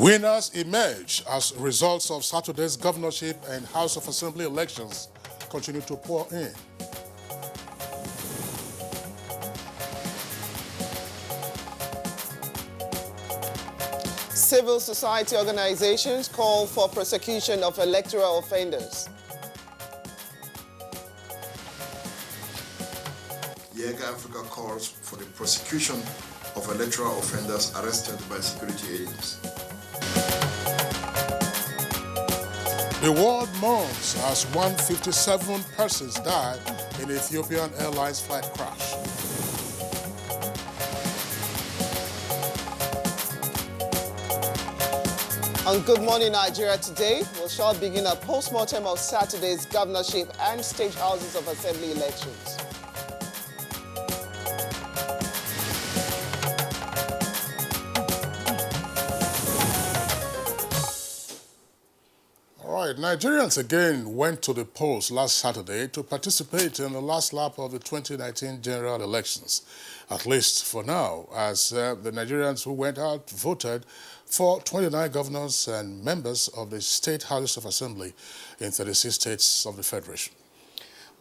Winners emerge as results of Saturday's governorship and House of Assembly elections continue to pour in. Civil society organizations call for prosecution of electoral offenders. Yega Africa calls for the prosecution of electoral offenders arrested by security agents. The world mourns as 157 persons died in Ethiopian Airlines flight crash. On Good Morning Nigeria today, we shall begin a post-mortem of Saturday's governorship and state houses of assembly elections. Nigerians again went to the polls last Saturday to participate in the last lap of the 2019 general elections, at least for now, as the Nigerians who went out voted for 29 governors and members of the state houses of assembly in 36 states of the Federation.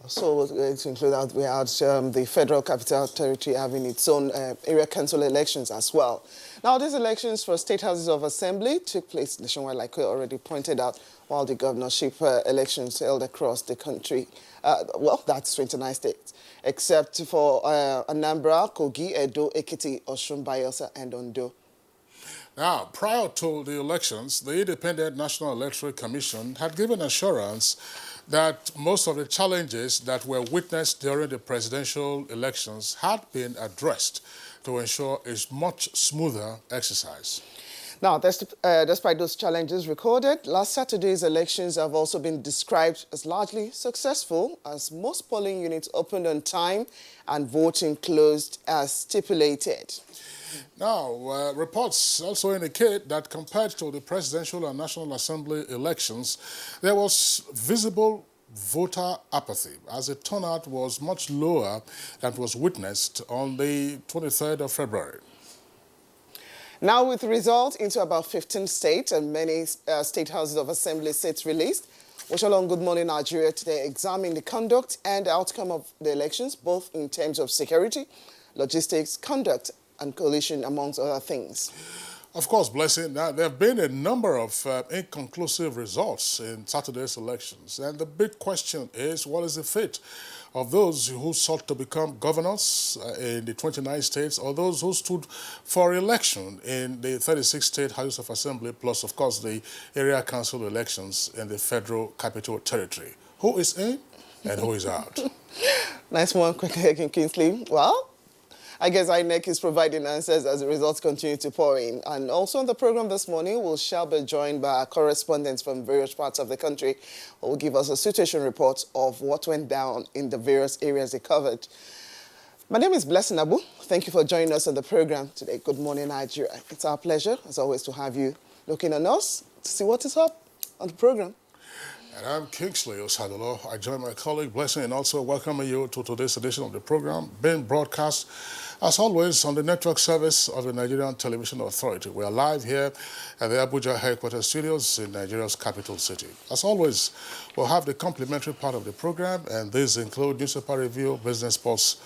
So to include that, we had the Federal Capital Territory having its own area council elections as well. Now, these elections for state houses of assembly took place nationwide, like we already pointed out, while the governorship elections held across the country. Well, that's 29 states, except for Anambra, Kogi, Edo, Ekiti, Osun, Bayelsa, and Ondo. Now, prior to the elections, the Independent National Electoral Commission had given assurance that most of the challenges that were witnessed during the presidential elections had been addressed to ensure a much smoother exercise. Now, despite those challenges recorded, last Saturday's elections have also been described as largely successful, as most polling units opened on time and voting closed as stipulated. Now, reports also indicate that compared to the presidential and National Assembly elections, there was visible voter apathy, as the turnout was much lower than was witnessed on the 23rd of February. Now, with results into about 15 states and many state houses of assembly seats released, we shall on Good Morning Nigeria today examine the conduct and outcome of the elections, both in terms of security, logistics, conduct, and coalition, amongst other things. Of course, Blessing, now, there have been a number of inconclusive results in Saturday's elections. And the big question is, what is the fate of those who sought to become governors in the 29 states, or those who stood for election in the 36 state houses of assembly, plus, of course, the area council elections in the Federal Capital Territory? Who is in and who is out? Nice one, quickly, Kingsley. Well, I guess INEC is providing answers as the results continue to pour in. And also on the program this morning, we shall be joined by our correspondents from various parts of the country who will give us a situation report of what went down in the various areas they covered. My name is Blessing Abu. Thank you for joining us on the program today. Good morning, Nigeria. It's our pleasure, as always, to have you looking on us to see what is up on the program. And I'm Kingsley Osadolo. I join my colleague Blessing and also welcoming you to today's edition of the program, being broadcast, as always, on the network service of the Nigerian Television Authority. We are live here at the Abuja headquarters studios in Nigeria's capital city. As always, we'll have the complimentary part of the program, and these include newspaper review, business posts,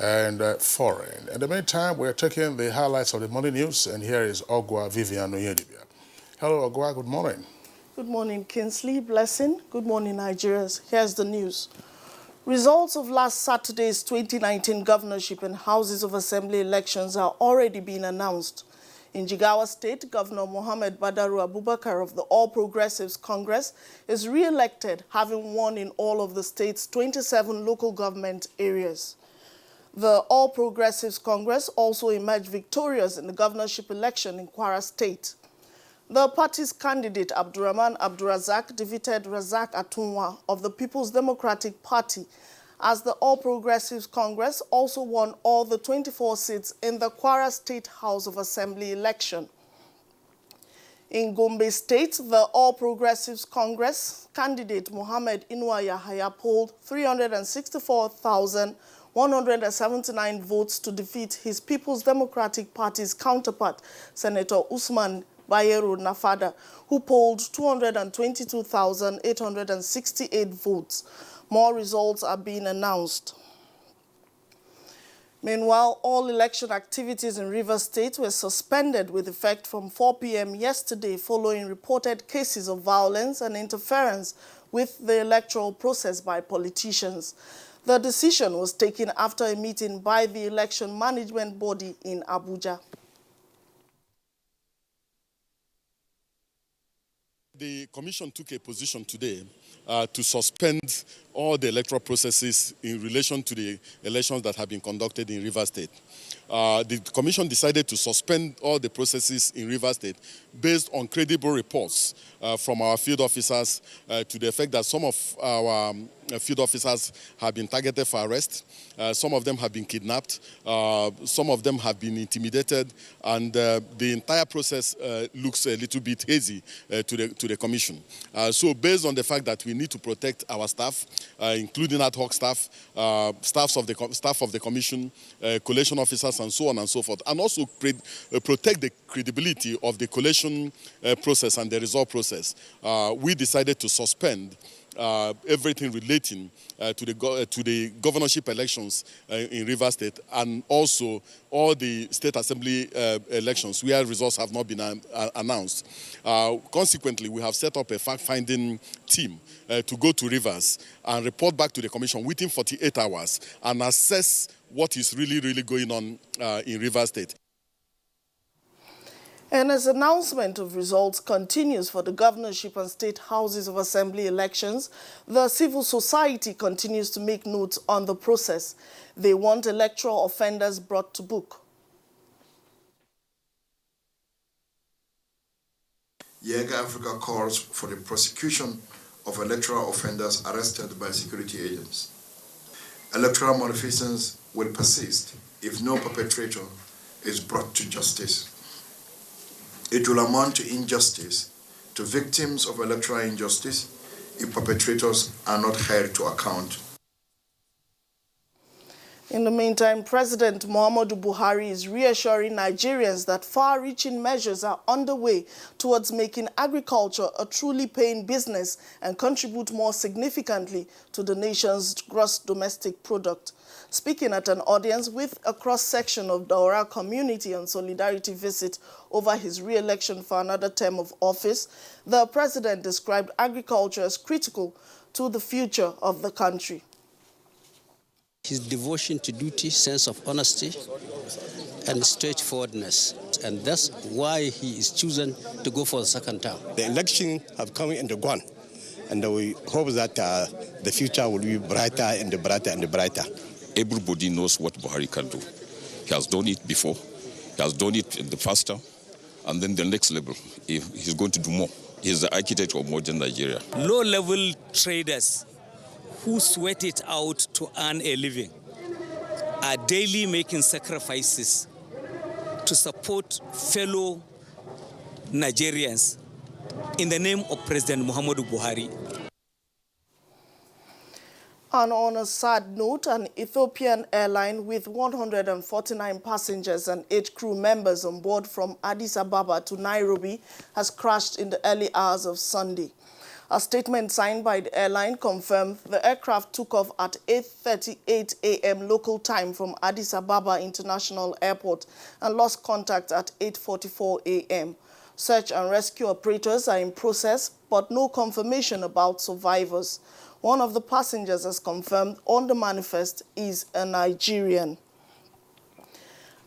and foreign. In the meantime, we're taking the highlights of the morning news, and here is Ogwa Vivian Oyedibia. Hello, Ogwa. Good morning. Good morning, Kingsley. Blessing. Good morning, Nigerians. Here's the news. Results of last Saturday's 2019 governorship and houses of assembly elections are already being announced. In Jigawa State, Governor Mohammed Badaru Abubakar of the All Progressives Congress is re-elected, having won in all of the state's 27 local government areas. The All Progressives Congress also emerged victorious in the governorship election in Kwara State. The party's candidate, Abdurrahman Abdurazak, defeated Razak Atunwa of the People's Democratic Party, as the All Progressives Congress also won all the 24 seats in the Kwara State House of Assembly election. In Gombe State, the All Progressives Congress candidate Mohammed Inuwa Yahaya polled 364,179 votes to defeat his People's Democratic Party's counterpart, Senator Usman Bayero Nafada, who polled 222,868 votes. More results are being announced. Meanwhile, all election activities in Rivers State were suspended with effect from 4 p.m. yesterday following reported cases of violence and interference with the electoral process by politicians. The decision was taken after a meeting by the election management body in Abuja. The Commission took a position today to suspend all the electoral processes in relation to the elections that have been conducted in Rivers State. The Commission decided to suspend all the processes in Rivers State based on credible reports from our field officers to the effect that some of our field officers have been targeted for arrest, some of them have been kidnapped, some of them have been intimidated, and the entire process looks a little bit hazy to the Commission. So based on the fact that we need to protect our staff, including ad hoc staff, staff of the Commission, collation officers, and so on and so forth, and also protect the credibility of the collation process and the result process, we decided to suspend everything relating to the governorship elections in Rivers State, and also all the state assembly elections where results have not been announced. Consequently, we have set up a fact-finding team to go to Rivers and report back to the Commission within 48 hours and assess what is really going on in Rivers State. And as announcement of results continues for the governorship and state houses of assembly elections, the civil society continues to make notes on the process. They want electoral offenders brought to book. Yega Africa calls for the prosecution of electoral offenders arrested by security agents. Electoral malfeasance will persist if no perpetrator is brought to justice. It will amount to injustice to victims of electoral injustice if perpetrators are not held to account. In the meantime, President Muhammadu Buhari is reassuring Nigerians that far-reaching measures are underway towards making agriculture a truly paying business and contribute more significantly to the nation's gross domestic product. Speaking at an audience with a cross-section of the Ora community on solidarity visit over his re-election for another term of office, the president described agriculture as critical to the future of the country. His devotion to duty, sense of honesty, and straightforwardness. And that's why he is chosen to go for the second term. The election have come and gone, and we hope that the future will be brighter and brighter and brighter. Everybody knows what Buhari can do. He has done it before. He has done it in the first term. And then the next level, he's going to do more. He's the architect of modern Nigeria. Low-level traders who sweat it out to earn a living are daily making sacrifices to support fellow Nigerians in the name of President Muhammadu Buhari. And on a sad note, an Ethiopian airline with 149 passengers and 8 crew members on board from Addis Ababa to Nairobi has crashed in the early hours of Sunday. A statement signed by the airline confirmed the aircraft took off at 8:38 a.m. local time from Addis Ababa International Airport and lost contact at 8:44 a.m. Search and rescue operators are in process, but no confirmation about survivors. One of the passengers, as confirmed on the manifest, is a Nigerian.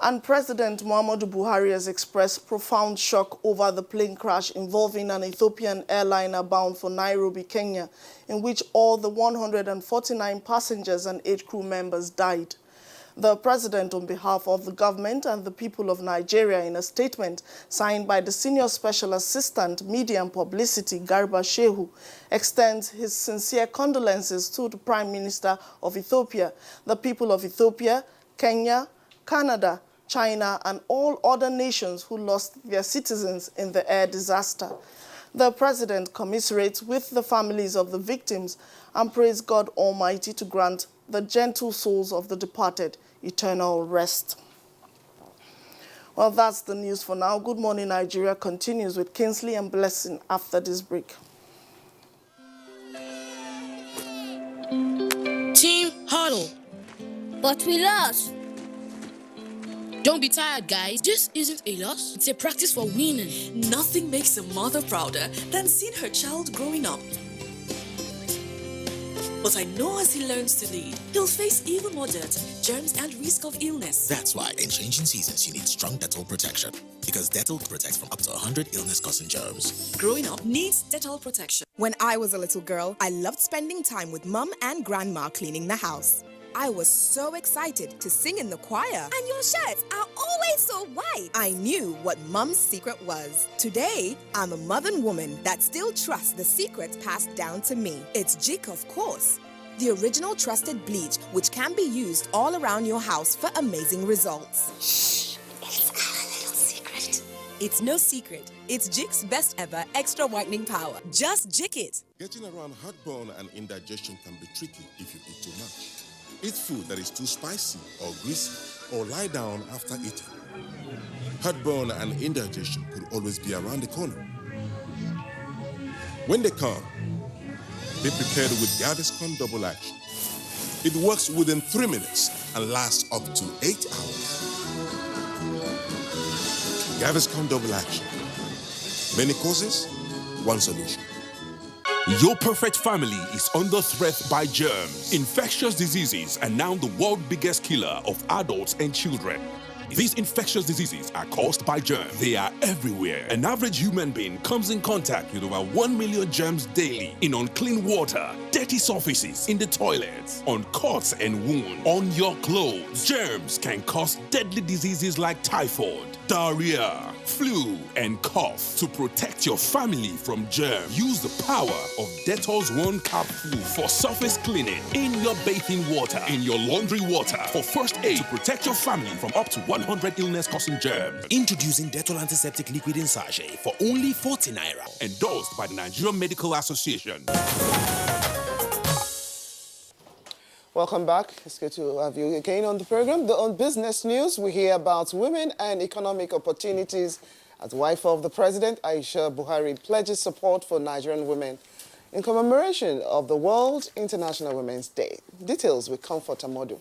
And President Muhammadu Buhari has expressed profound shock over the plane crash involving an Ethiopian airliner bound for Nairobi, Kenya, in which all the 149 passengers and 8 crew members died. The president, on behalf of the government and the people of Nigeria, in a statement signed by the Senior Special Assistant, Media and Publicity, Garba Shehu, extends his sincere condolences to the Prime Minister of Ethiopia, the people of Ethiopia, Kenya, Canada, China, and all other nations who lost their citizens in the air disaster. The president commiserates with the families of the victims and prays God Almighty to grant the gentle souls of the departed eternal rest. Well, that's the news for now. Good Morning Nigeria continues with Kingsley and Blessing after this break. Team huddle. But we lost. Don't be tired, guys. This isn't a loss. It's a practice for winning. Nothing makes a mother prouder than seeing her child growing up. But I know as he learns to lead, he'll face even more dirt, germs, and risk of illness. That's why in changing seasons, you need strong Dettol protection. Because Dettol protects from up to 100 illness-causing germs. Growing up needs Dettol protection. When I was a little girl, I loved spending time with Mum and Grandma cleaning the house. I was so excited to sing in the choir. And your shirts are always so white. I knew what Mum's secret was. Today, I'm a modern woman that still trusts the secrets passed down to me. It's Jik, of course. The original trusted bleach, which can be used all around your house for amazing results. Shh, it's our little secret. It's no secret. It's Jik's best ever extra whitening power. Just Jik it. Getting around heartburn and indigestion can be tricky if you eat too much. Eat food that is too spicy or greasy, or lie down after eating. Heartburn and indigestion could always be around the corner. When they come, be prepared with Gaviscon Double Action. It works within 3 minutes and lasts up to 8 hours. Gaviscon Double Action. Many causes, one solution. Your perfect family is under threat by germs. Infectious diseases are now the world's biggest killer of adults and children. These infectious diseases are caused by germs. They are everywhere. An average human being comes in contact with over 1 million germs daily in unclean water, dirty surfaces, in the toilets, on cuts and wounds, on your clothes. Germs can cause deadly diseases like typhoid, diarrhea, flu, and cough. To protect your family from germs, use the power of Dettol's One Cup Flu for surface cleaning in your bathing water, in your laundry water, for first aid to protect your family from up to 100 illness-causing germs. Introducing Dettol Antiseptic Liquid in Sachet for only 40 naira. Endorsed by the Nigerian Medical Association. Welcome back. It's good to have you again on the program. On business news, we hear about women and economic opportunities as wife of the president, Aisha Buhari, pledges support for Nigerian women in commemoration of the World International Women's Day. Details with Comfort Amodu.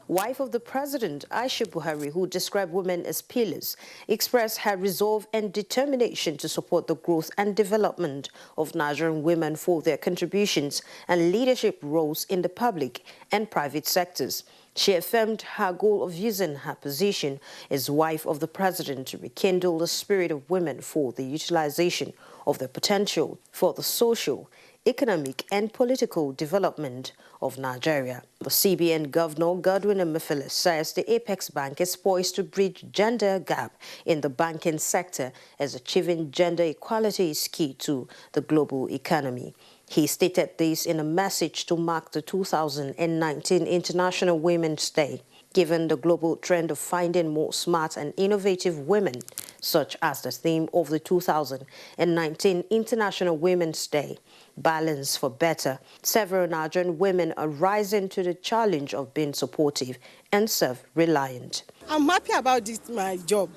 Wife of the president, Aisha Buhari, who described women as pillars, expressed her resolve and determination to support the growth and development of Nigerian women for their contributions and leadership roles in the public and private sectors. She affirmed her goal of using her position as wife of the president to rekindle the spirit of women for the utilization of their potential for the social, economic and political development of Nigeria. The CBN Governor, Godwin Emefiele, says the Apex Bank is poised to bridge gender gap in the banking sector as achieving gender equality is key to the global economy. He stated this in a message to mark the 2019 International Women's Day. Given the global trend of finding more smart and innovative women, such as the theme of the 2019 International Women's Day, Balance for Better, several Nigerian women are rising to the challenge of being supportive and self-reliant. I'm happy about this, my job,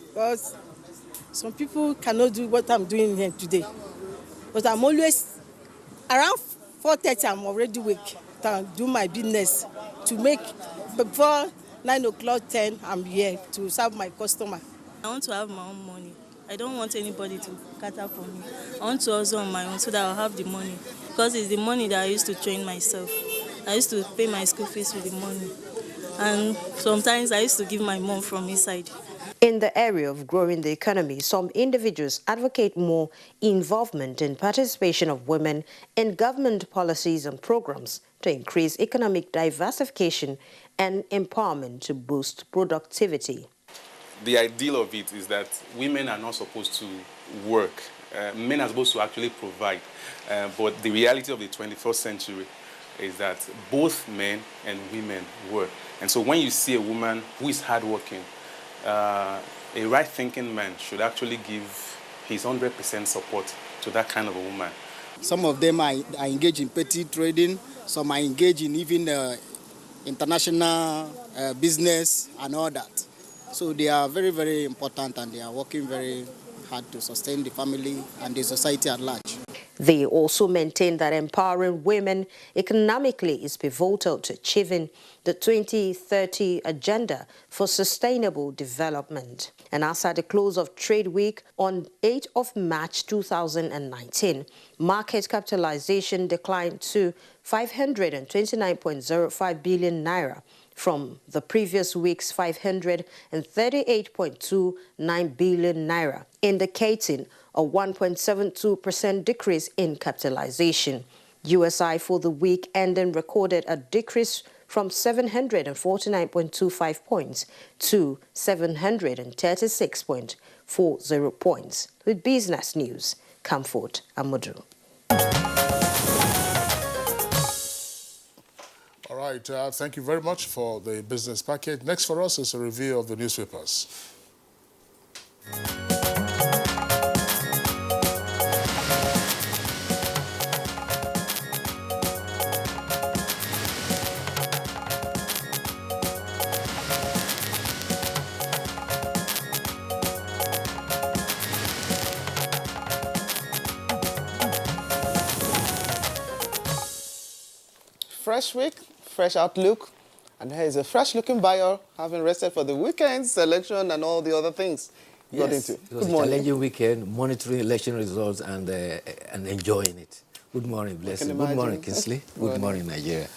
because some people cannot do what I'm doing here today. But I'm always, around 4:30, I'm already awake to do my business, to make, before 9 o'clock, 10, I'm here to serve my customer. I want to have my own money. I don't want anybody to cater for me. I want to also on my own so that I'll have the money. Because it's the money that I used to train myself. I used to pay my school fees with the money. And sometimes I used to give my mom from inside. In the area of growing the economy, some individuals advocate more involvement and participation of women in government policies and programs to increase economic diversification and empowerment to boost productivity. The ideal of it is that women are not supposed to work. Men are supposed to actually provide. But the reality of the 21st century is that both men and women work. And so when you see a woman who is hardworking, a right-thinking man should actually give his 100% support to that kind of a woman. Some of them are engaged in petty trading. Some are engaged in even international business and all that. So they are very, very important, and they are working very hard to sustain the family and the society at large. They also maintain that empowering women economically is pivotal to achieving the 2030 Agenda for Sustainable Development. And as at the close of Trade Week on 8th of March 2019, market capitalization declined to 529.05 billion naira from the previous week's 538.29 billion naira, indicating a 1.72% decrease in capitalization. USI for the week ending recorded a decrease from 749.25 points to 736.40 points. With business news, Comfort Amudu. All right, thank you very much for the business package. Next for us is a review of the newspapers. Fresh week, fresh outlook, and here is a fresh-looking buyer having rested for the weekend, selection, and all the other things you got into. It was a challenging weekend, monitoring election results and enjoying it. Good morning, Blessing. Good morning, Kingsley. Good morning, Nigeria.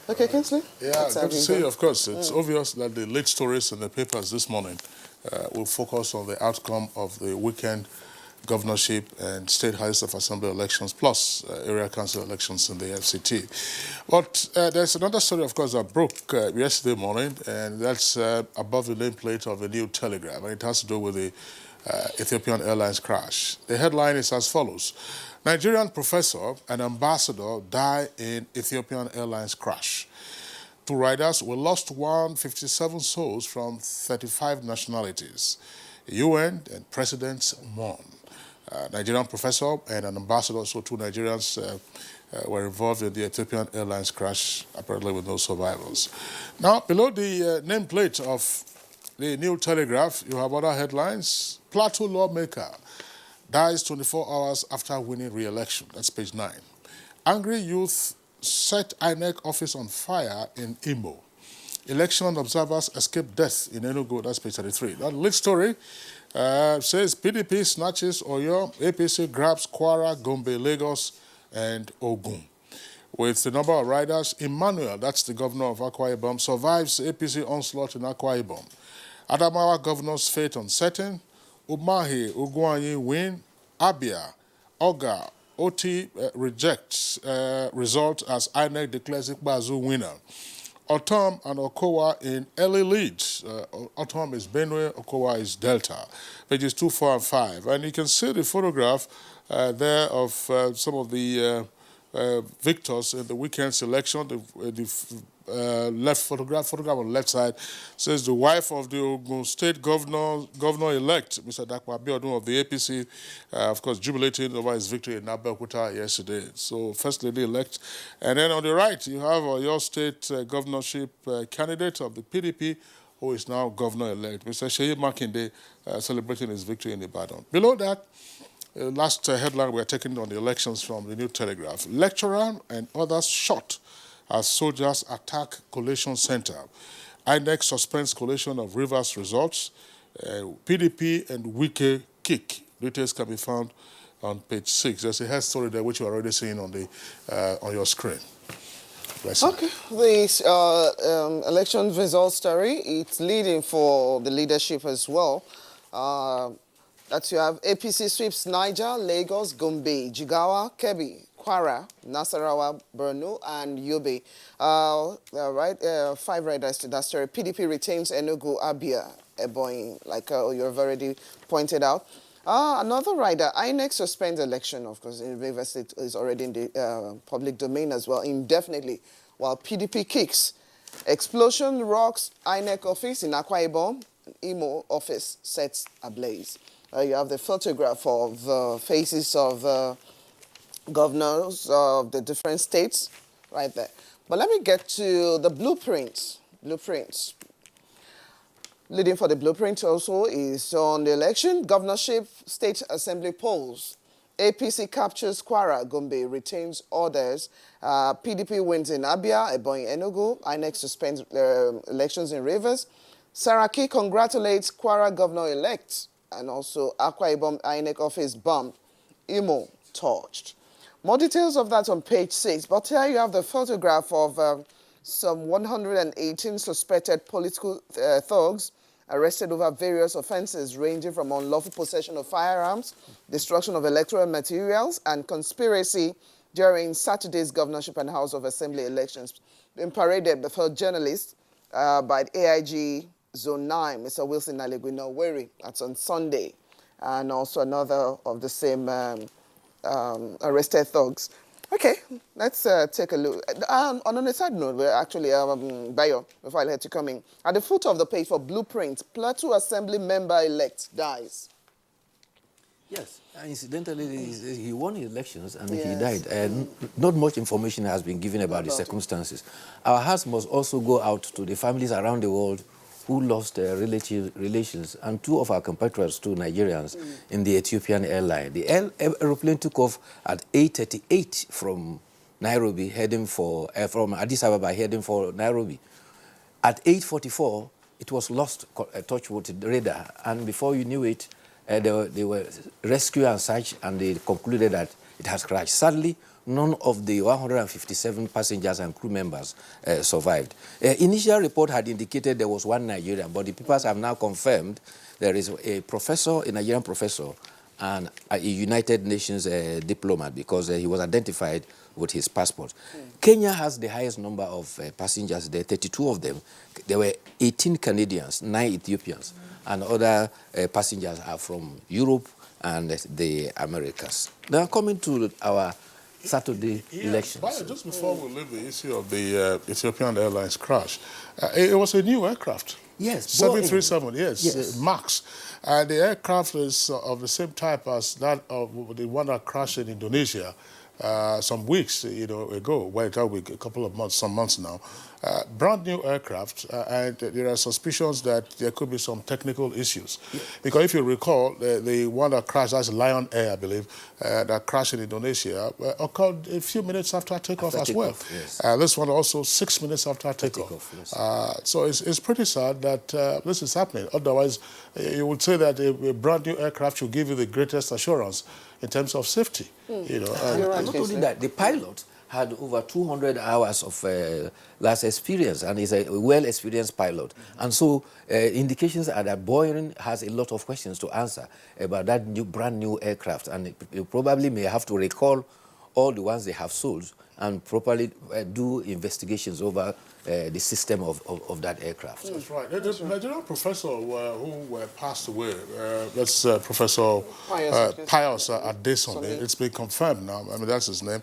Okay, Kingsley. Yeah, good to see you, of course. It's obvious that the lead stories in the papers this morning will focus on the outcome of the weekend governorship and state House of Assembly elections, plus area council elections in the FCT. But there's another story, of course, that broke yesterday morning, and that's above the nameplate of a new telegram, and it has to do with the Ethiopian Airlines crash. The headline is as follows: Nigerian professor and ambassador die in Ethiopian Airlines crash. 2 riders were lost, 157 souls from 35 nationalities. UN and presidents mourn. Nigerian professor and an ambassador, so 2 Nigerians were involved in the Ethiopian Airlines crash, apparently with no survivors. Now, below the nameplate of the New Telegraph, you have other headlines. Plateau lawmaker dies 24 hours after winning re-election. That's page 9. Angry youth set INEC office on fire in Imo. Election observers escape death in Enugu. That's page 33. That lead story says PDP snatches Oyo, APC grabs Kwara, Gombe, Lagos, and Ogun. With the number of riders, Emmanuel, that's the governor of Akwa Ibom, survives APC onslaught in Akwa Ibom. Adamawa governor's fate uncertain. Umahi, Ugwanyi win. Abia, Oga, Oti rejects result as INEC declares Ikbazu winner. Otom and Okowa in early leads. Otom is Benue, Okowa is Delta. Pages 2, 4, and 5. And you can see the photograph there of some of the victors in the weekend selection. The left photograph on the left side says the wife of the Ogun State governor-elect, Mr. Dakwa Abiodun of the APC, of course, jubilating over his victory in Abeokuta yesterday. So, First Lady-elect. And then on the right, you have your state governorship candidate of the PDP, who is now governor-elect, Mr. Sheyi Makinde, celebrating his victory in Ibadan. Below that, last headline we are taking on the elections from the New Telegraph. Lecturer and others shot as soldiers attack collation center. INEC suspends collation of Rivers results. PDP and Wike kick. Details can be found on page 6. There's a head story there which you're already seeing on the on your screen. Okay, this election results story, it's leading for the leadership as well. That you have APC sweeps Niger, Lagos, Gombe, Jigawa, Kebbi, Kwara, Nasarawa, Borno, and Yobe. 5 riders to that story. PDP retains Enugu, Abia, Ebonyi, like you've already pointed out. Another rider, INEC suspends election, of course, in Rivers State is already in the public domain as well, indefinitely, while PDP kicks. Explosion rocks INEC office in Akwa Ibom, Imo office sets ablaze. You have the photograph of the faces of governors of the different states right there. But let me get to the blueprints. Blueprints. Leading for the blueprint also is on the election, governorship, state assembly polls. APC captures Kwara, Gombe, retains orders. PDP wins in Abia, Ebonyi, Enugu. INEC suspends elections in Rivers. Saraki congratulates Kwara governor-elect. And also Akwa Ibom INEC office bombed. Imo torched. More details of that on page 6. But here you have the photograph of some 118 suspected political thugs arrested over various offenses ranging from unlawful possession of firearms, destruction of electoral materials, and conspiracy during Saturday's governorship and House of Assembly elections. Being paraded before journalists by the AIG Zone 9, Mr. Wilson Nalegwina-Weri. That's on Sunday. And also another of the same arrested thugs. Okay, let's take a look. On a side note, we're actually, Bayo, before I let you come in, at the foot of the page for blueprint, Plateau Assembly member-elect dies. Yes, incidentally, he won elections and he died. And not much information has been given about the circumstances. Our hearts must also go out to the families around the world who lost their relations, and two of our compatriots, two Nigerians, in the Ethiopian Airlines. The aeroplane took off at 8:38 from Nairobi, heading for, from Addis Ababa, heading for Nairobi. At 8:44, it was lost touch with the radar, and before you knew it, they were rescued and searched, and they concluded that it has crashed. Sadly, none of the 157 passengers and crew members survived. Initial report had indicated there was one Nigerian, but the papers have now confirmed there is a professor, a Nigerian professor, and a United Nations diplomat, because he was identified with his passport. Kenya has the highest number of passengers there, 32 of them. There were 18 Canadians, 9 Ethiopians, and other passengers are from Europe and the Americas. Now coming to our Saturday elections. But just before we leave the issue of the Ethiopian Airlines crash, it was a new aircraft. Yes. 737, yes. MAX. And the aircraft is of the same type as that of the one that crashed in Indonesia some weeks ago, a couple of months, some months now. Brand new aircraft, and there are suspicions that there could be some technical issues. Because if you recall, the one that crashed, that's Lion Air, I believe, that crashed in Indonesia, occurred a few minutes after takeoff as well. Yes. This one also 6 minutes after takeoff. Yes. So it's pretty sad that this is happening. Otherwise, you would say that a brand new aircraft should give you the greatest assurance in terms of safety. Not only that, the pilot had over 200 hours of last experience, and is a well-experienced pilot. And so indications are that Boeing has a lot of questions to answer about that brand new aircraft, and you probably may have to recall all the ones they have sold and properly do investigations over the system of that aircraft. That's right. The Nigerian professor who passed away, that's Professor Pius Adeson. It's been confirmed now. I mean, that's his name.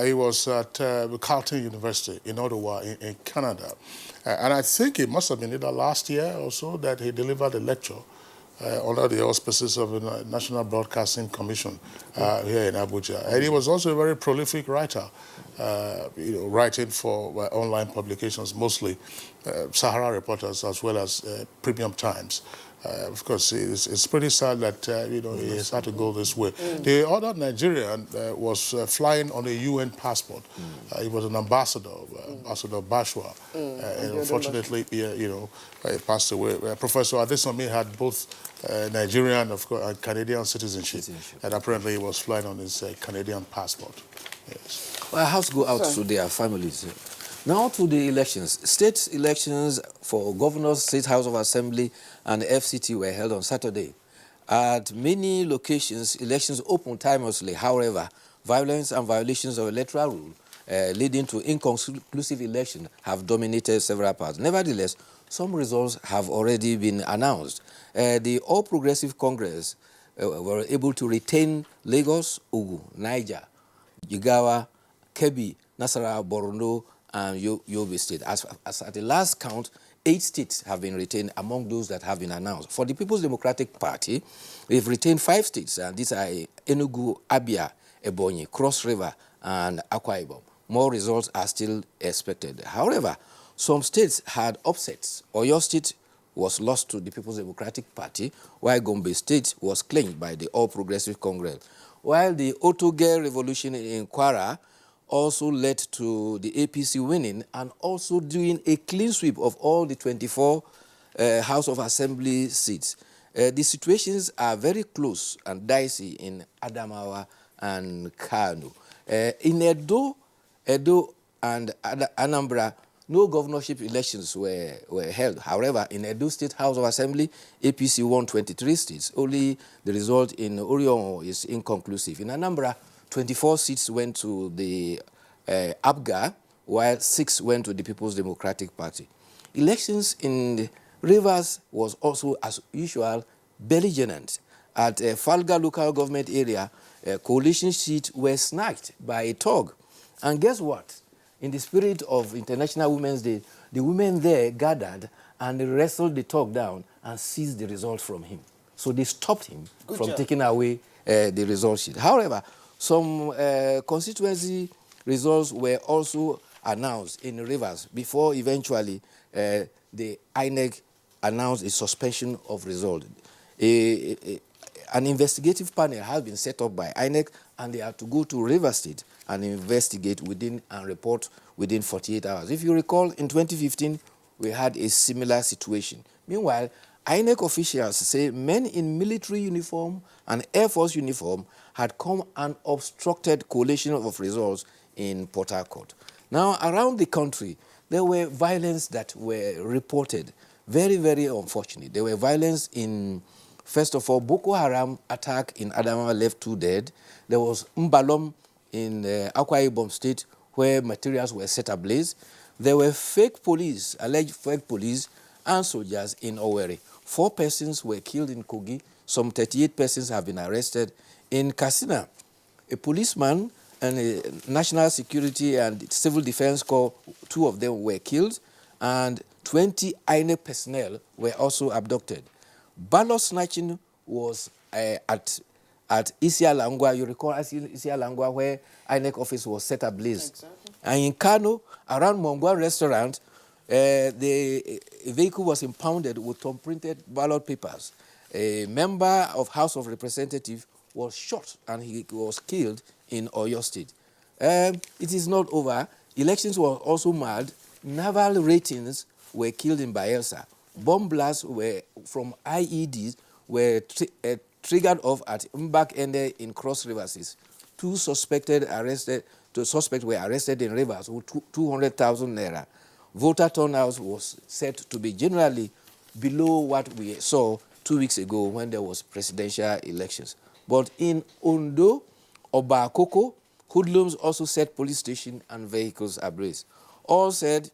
He was at Carleton University in Ottawa in Canada. And I think it must have been either last year or so that he delivered a lecture under the auspices of the National Broadcasting Commission here in Abuja. And he was also a very prolific writer, writing for online publications, mostly Sahara Reporters as well as Premium Times. Of course, it's pretty sad that he has had to go this way. The other Nigerian was flying on a UN passport. He was an ambassador, Ambassador Bashwa. And unfortunately, he passed away. Professor Adesomi had both Nigerian, of course, and Canadian citizenship, and apparently he was flying on his Canadian passport. Yes. Well, hearts go out to their families. Now to the elections. State elections for governors, State House of Assembly, and FCT were held on Saturday. At many locations, elections opened timelessly. However, violence and violations of electoral rule leading to inconclusive election have dominated several parts. Nevertheless, some results have already been announced. The All Progressive Congress were able to retain Lagos, Ogun, Niger, Jigawa, Kebbi, Nasarawa, Borno, and Yobe State. As at the last count, 8 states have been retained among those that have been announced. For the People's Democratic Party, we've retained 5 states, and these are Enugu, Abia, Ebonyi, Cross River, and Akwa Ibom. more results are still expected. However, some states had upsets. Oyo State was lost to the People's Democratic Party, while Gombe State was claimed by the All Progressive Congress. While the Otoge revolution in Kwara also led to the APC winning and also doing a clean sweep of all the 24 House of Assembly seats. The situations are very close and dicey in Adamawa and Kano. In Edo and Anambra, no governorship elections were held. However, in Edo State House of Assembly, APC won 23 seats. Only the result in Orion is inconclusive. In Anambra, 24 seats went to the ABGA, while 6 went to the People's Democratic Party. Elections in Rivers was also, as usual, belligerent. At Falga local government area, coalition seats were snatched by a thug. And guess what? In the spirit of International Women's Day, the women there gathered and wrestled the thug down and seized the result from him. So they stopped him from taking away the result sheet. However, some constituency results were also announced in Rivers before eventually the INEC announced a suspension of result. An investigative panel has been set up by INEC, and they are to go to Rivers State and investigate and report within 48 hours. If you recall, in 2015, we had a similar situation. Meanwhile, INEC officials say men in military uniform and Air Force uniform had come and obstructed collation of results in Port Harcourt. Now, around the country, there were violence that were reported. Very, very unfortunate. There were violence in, first of all, Boko Haram attack in Adamawa left 2 dead. There was Mbalom in Akwa Ibom State where materials were set ablaze. There were fake police, alleged fake police and soldiers in Owerri. 4 persons were killed in Kogi. Some 38 persons have been arrested. In Katsina, a policeman and a National Security and Civil Defense Corps, 2 of them were killed, and 20 INEC personnel were also abducted. Ballot snatching was at Isialangwa. You recall Isialangwa, where INEC office was set ablaze. Exactly. And in Kano, around Mongwa restaurant, the vehicle was impounded with thumb-printed ballot papers. A member of House of Representatives was shot and he was killed in Oyo State. It is not over. Elections were also mad. Naval ratings were killed in Bayelsa. Bomb blasts from IEDs were triggered off at Mbak-Ende in Cross Rivers. 2 suspects were arrested in Rivers with 200,000 naira. Voter turnout was said to be generally below what we saw 2 weeks ago when there was presidential elections. But in Ondo, Obakoko, hoodlums also set police station and vehicles ablaze. All said,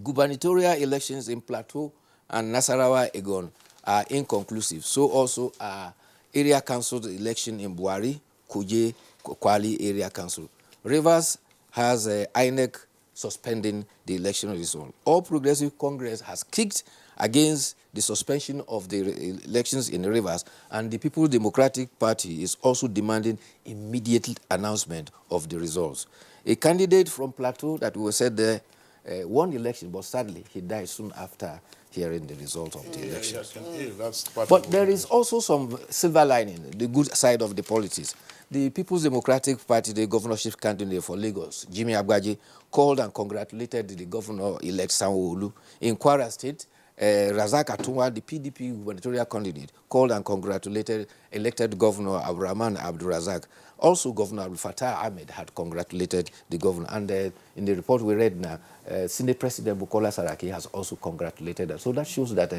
gubernatorial elections in Plateau and Nasarawa Egon are inconclusive. So also are area council election in Buari, Kuje, Kwali area council. Rivers has INEC suspending the election result. All Progressive Congress has kicked against the suspension of the elections in Rivers, and the People's Democratic Party is also demanding immediate announcement of the results. A candidate from Plateau that we said there won the election, but sadly he died soon after hearing the result of the election. But there is also some silver lining, the good side of the politics. The People's Democratic Party, the governorship candidate for Lagos, Jimmy Agbaji, called and congratulated the governor-elect Sanwo-Olu. In Kwara State, Razak Atunwa, the PDP gubernatorial candidate, called and congratulated elected Governor Abdurrahman Abdulrazak. Also, Governor Abdul Fattah Ahmed had congratulated the governor. And in the report we read now, Senate President Bukola Saraki has also congratulated us. So that shows that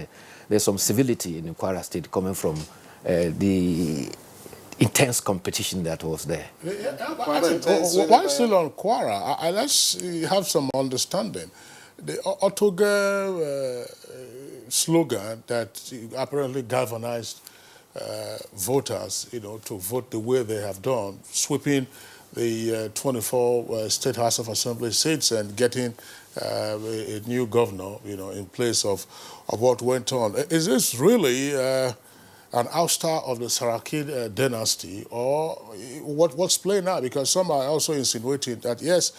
there's some civility in Kwara State coming from the intense competition that was there. Why still on Kwara? Let's have some understanding. The Otoge slogan that apparently galvanized voters, to vote the way they have done, sweeping the 24 State House of Assembly seats and getting a new governor, in place of what went on. Is this really an ouster of the Saraki dynasty, or what's playing out? Because some are also insinuating that, yes,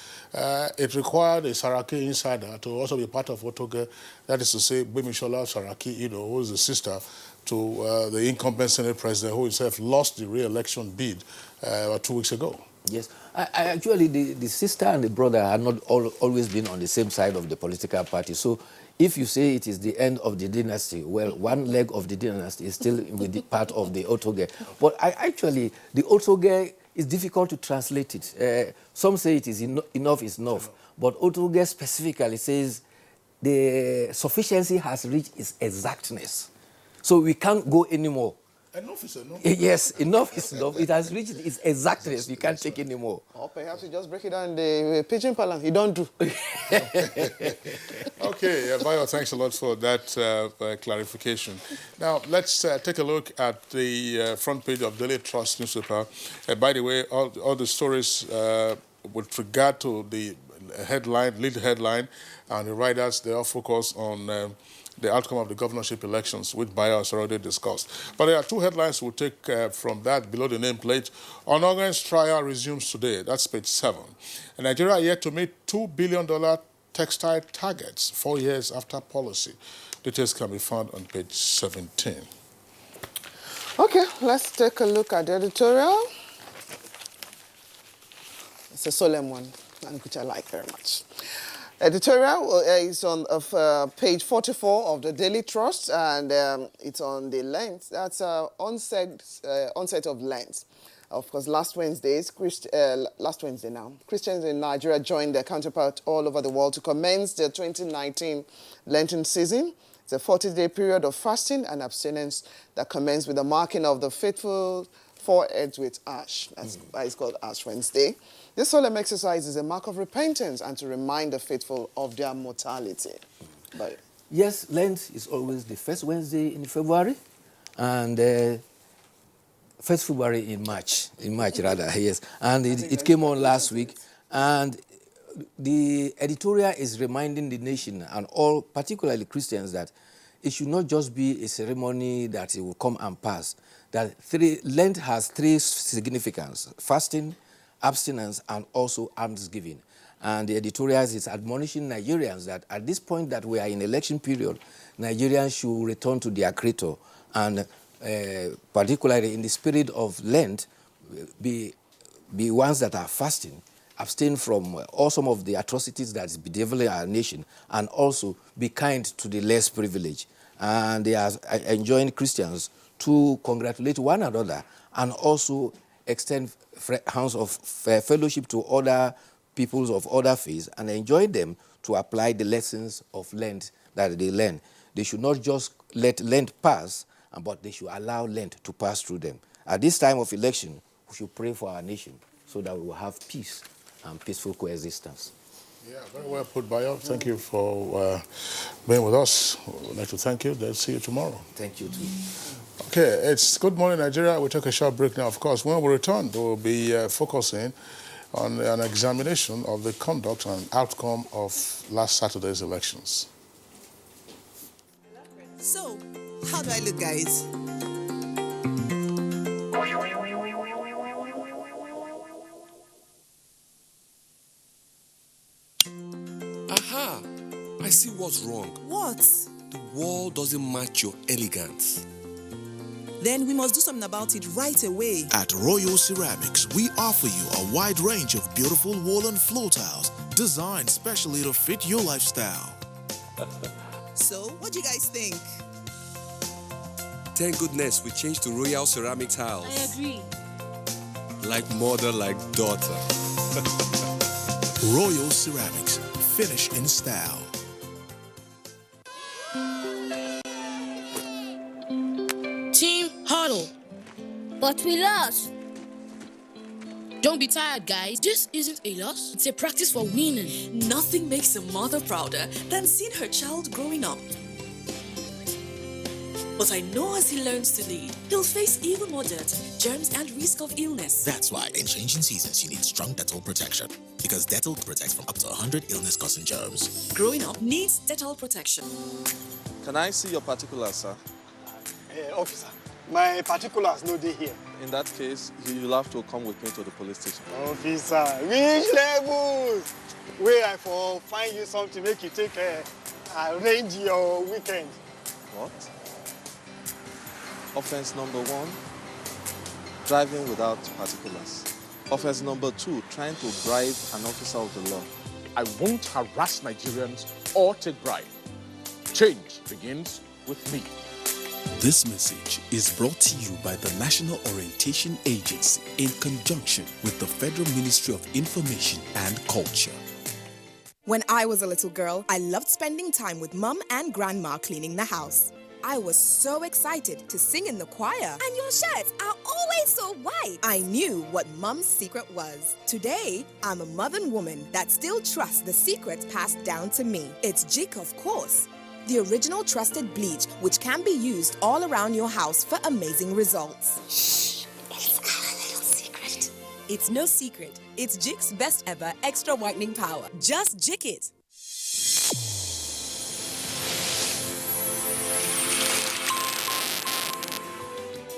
it required a Saraki insider to also be part of Otoge, that is to say, Bimishola Saraki, who is the sister to the incumbent Senate president, who himself lost the re-election bid about 2 weeks ago. Yes. Actually, the sister and the brother are not always been on the same side of the political party. So if you say it is the end of the dynasty, well, one leg of the dynasty is still with the part of the Otoge. But actually, the Otoge is difficult to translate it. Some say it is enough is enough. But Otoge specifically says the sufficiency has reached its exactness. So we can't go anymore. Enough is enough. Yes, enough is enough. It has reached its exactness. You can't take anymore. Or perhaps you just break it down in the pidgin parlance. You don't do. Okay, Bayo, thanks a lot for that clarification. Now, let's take a look at the front page of Daily Trust newspaper. By the way, all the stories with regard to the headline, lead headline, and the writers, they all focus on the outcome of the governorship elections, which Bayo has already discussed. But there are two headlines we'll take from that below the nameplate. Onogan's trial resumes today. That's page 7. And Nigeria yet to meet $2 billion textile targets 4 years after policy. Details can be found on page 17. Okay, let's take a look at the editorial. It's a solemn one, which I like very much. Editorial is on page 44 of the Daily Trust, and it's on the Lent. That's onset of Lent. Of course, last Wednesday now, Christians in Nigeria joined their counterparts all over the world to commence the 2019 Lenten season. It's a 40-day period of fasting and abstinence that commenced with the marking of the faithful foreheads with ash. That's why it's called Ash Wednesday. This solemn exercise is a mark of repentance and to remind the faithful of their mortality. But yes, Lent is always the first Wednesday in February, and first February in March rather, yes. And it came on last week, and the editorial is reminding the nation and all, particularly Christians, that it should not just be a ceremony that it will come and pass. That Lent has three significance: fasting, abstinence, and also almsgiving. And the editorial is admonishing Nigerians that at this point that we are in election period, Nigerians should return to their creator, and particularly in the spirit of Lent, be ones that are fasting, abstain from some of the atrocities that is bedeviling our nation, and also be kind to the less privileged. And they are enjoining Christians to congratulate one another and also extend hands of fellowship to other peoples of other faiths and enjoin them to apply the lessons of Lent that they learn. They should not just let Lent pass, but they should allow Lent to pass through them. At this time of election, we should pray for our nation so that we will have peace and peaceful coexistence. Yeah, very well put, Bayo. Thank you for being with us. We'd like to thank you. Let's see you tomorrow. Thank you, too. Okay, it's Good Morning Nigeria. We'll take a short break now. Of course, when we return, we'll be focusing on an examination of the conduct and outcome of last Saturday's elections. So, how do I look, guys? Aha! I see what's wrong. What? The wall doesn't match your elegance. Then we must do something about it right away. At Royal Ceramics, we offer you a wide range of beautiful woolen floor tiles designed specially to fit your lifestyle. So, what do you guys think? Thank goodness we changed to Royal Ceramic tiles. I agree. Like mother, like daughter. Royal Ceramics, finish in style. Team huddle. But we lost. Don't be tired, guys. This isn't a loss. It's a practice for winning. Nothing makes a mother prouder than seeing her child growing up. But I know as he learns to lead, he'll face even more dirt, germs, and risk of illness. That's why in changing seasons, you need strong Dettol protection. Because Dettol protects from up to 100 illness-causing germs. Growing up needs Dettol protection. Can I see your particulars, sir? Officer, My particulars no dey here. In that case, you'll have to come with me to the police station. Officer, which levels? Where I for find you something make you take arrange your weekend. What? Offense number 1, driving without particulars. Offense number 2, trying to bribe an officer of the law. I won't harass Nigerians or take bribe. Change begins with me. This message is brought to you by the National Orientation Agency in conjunction with the Federal Ministry of Information and Culture. When I was a little girl, I loved spending time with Mum and Grandma cleaning the house. I was so excited to sing in the choir. And your shirts are always so white. I knew what Mum's secret was. Today, I'm a modern woman that still trusts the secrets passed down to me. It's Jik, of course. The original trusted bleach, which can be used all around your house for amazing results. Shh, it's our little secret. It's no secret. It's Jik's best ever extra whitening power. Just Jik it.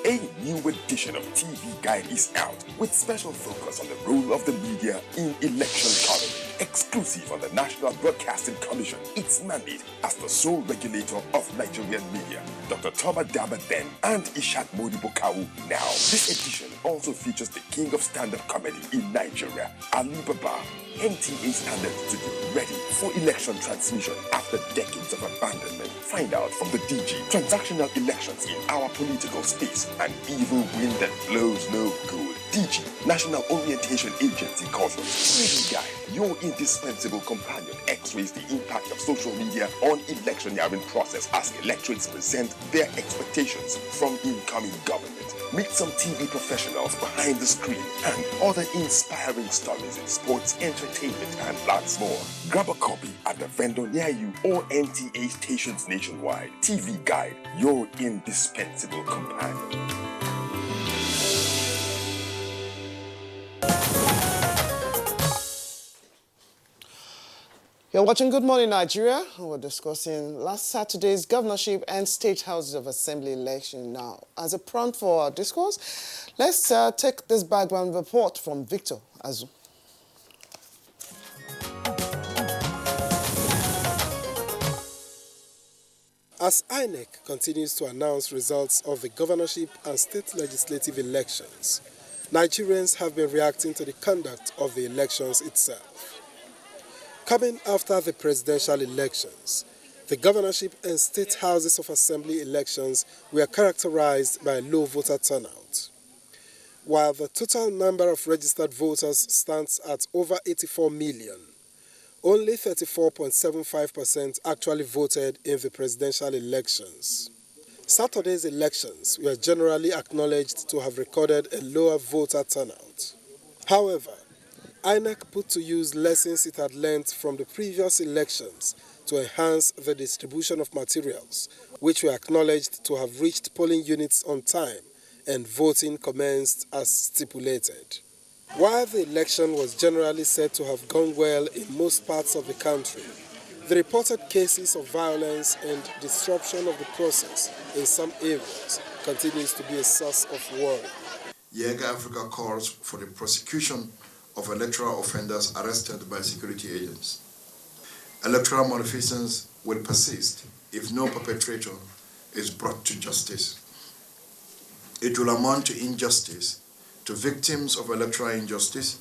A new edition of TV Guide is out with special focus on the role of the media in election coverage. Exclusive on the National Broadcasting Commission, its mandate as the sole regulator of Nigerian media. Dr. Toba Daba then and Ishak Modibo Kawu now. This edition also features the king of stand-up comedy in Nigeria, Ali Baba. NTA standards to be ready for election transmission after decades of abandonment. Find out from the DG transactional elections in our political space, an evil wind that blows no good. DG, National Orientation Agency cautions. TV Guide, your indispensable companion, x-rays the impact of social media on electioneering process as electorates present their expectations from incoming government. Meet some TV professionals behind the screen and other inspiring stories in sports, entertainment, and lots more. Grab a copy at the vendor near you or NTA stations nationwide. TV Guide, your indispensable companion. You're watching Good Morning Nigeria. We're discussing last Saturday's governorship and state houses of assembly election. Now, as a prompt for our discourse, let's take this background report from Victor Azu. As INEC continues to announce results of the governorship and state legislative elections, Nigerians have been reacting to the conduct of the elections itself. Coming after the presidential elections, the governorship and state houses of assembly elections were characterized by low voter turnout. While the total number of registered voters stands at over 84 million, only 34.75% actually voted in the presidential elections. Saturday's elections were generally acknowledged to have recorded a lower voter turnout. However, INEC put to use lessons it had learned from the previous elections to enhance the distribution of materials, which were acknowledged to have reached polling units on time and voting commenced as stipulated. While the election was generally said to have gone well in most parts of the country, the reported cases of violence and disruption of the process in some areas continues to be a source of worry. Yega Africa calls for the prosecution of electoral offenders arrested by security agents. Electoral malfeasance will persist if no perpetrator is brought to justice. It will amount to injustice to victims of electoral injustice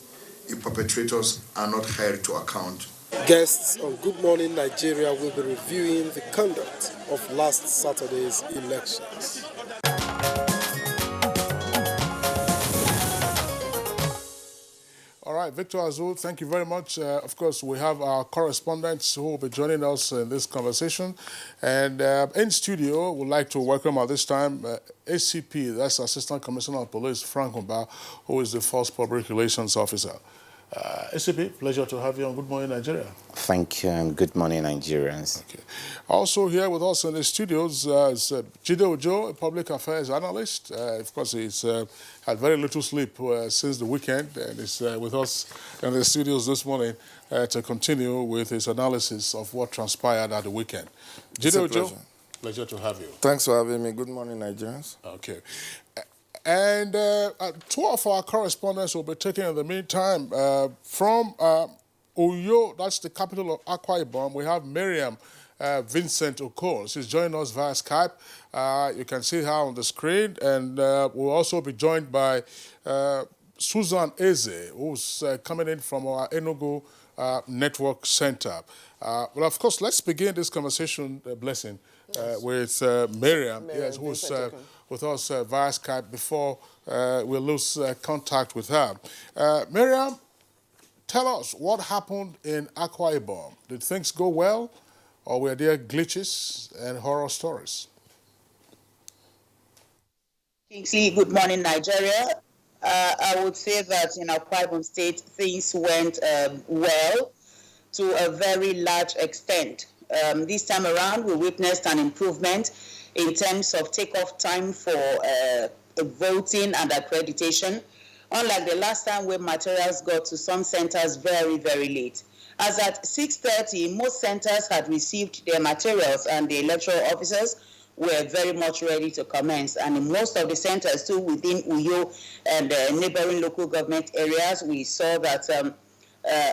if perpetrators are not held to account. Guests on Good Morning Nigeria will be reviewing the conduct of last Saturday's elections. All right, Victor Azul, thank you very much. Of course, we have our correspondents who will be joining us in this conversation. And in studio, we'd like to welcome at this time ACP, that's Assistant Commissioner of Police, Frank Mba, who is the first Public Relations Officer. ACP, pleasure to have you on Good Morning Nigeria. Thank you, and good morning, Nigerians. Okay. Also here with us in the studios is Jide Ojo, a public affairs analyst. Of course, he's had very little sleep since the weekend, and is with us in the studios this morning to continue with his analysis of what transpired at the weekend. Jide Ojo, pleasure to have you. Thanks for having me. Good morning, Nigerians. Okay. And two of our correspondents will be taking in the meantime from Uyo, that's the capital of Akwa Ibom. We have Miriam Vincent Okol. She's joining us via Skype. You can see her on the screen. And we'll also be joined by Susan Eze, who's coming in from our Enugu Network Center. Well, of course, let's begin this conversation, Blessing, with Miriam, yes, who's with us via Skype before we lose contact with her. Miriam, tell us what happened in Akwa Ibom. Did things go well, or were there glitches and horror stories? Kingsley, good morning, Nigeria. I would say that in Akwa Ibom State, things went well to a very large extent. This time around, we witnessed an improvement in terms of takeoff time for voting and accreditation, unlike the last time where materials got to some centers very, very late. As at 6:30, most centers had received their materials and the electoral officers were very much ready to commence. And in most of the centers too within Uyo and neighboring local government areas, we saw that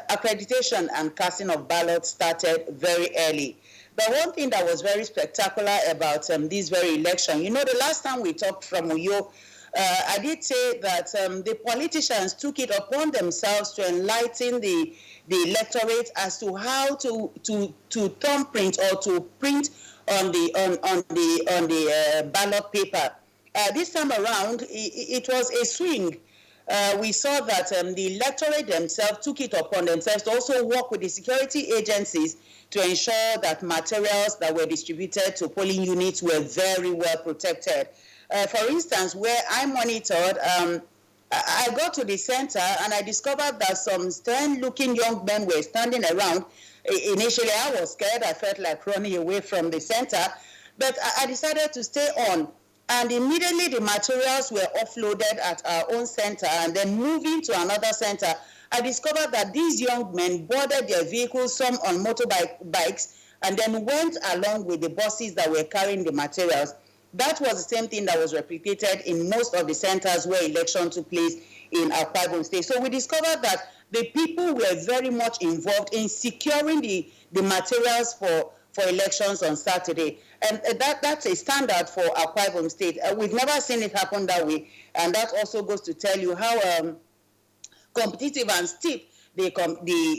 accreditation and casting of ballots started very early. But one thing that was very spectacular about this very election, the last time we talked from Uyo, I did say that the politicians took it upon themselves to enlighten the electorate as to how to thumbprint or to print on the ballot paper. This time around, it was a swing. We saw that the electorate themselves took it upon themselves to also work with the security agencies to ensure that materials that were distributed to polling units were very well protected. For instance, where I monitored, I got to the center and I discovered that some stern-looking young men were standing around. Initially, I was scared. I felt like running away from the center, but I decided to stay on. And immediately the materials were offloaded at our own center and then moving to another center. I discovered that these young men boarded their vehicles, some on motorbikes, and then went along with the buses that were carrying the materials. That was the same thing that was replicated in most of the centers where election took place in Akwa Ibom State. So we discovered that the people were very much involved in securing the materials for elections on Saturday. And that's a standard for Akwa Ibom State. We've never seen it happen that way. And that also goes to tell you how competitive and steep the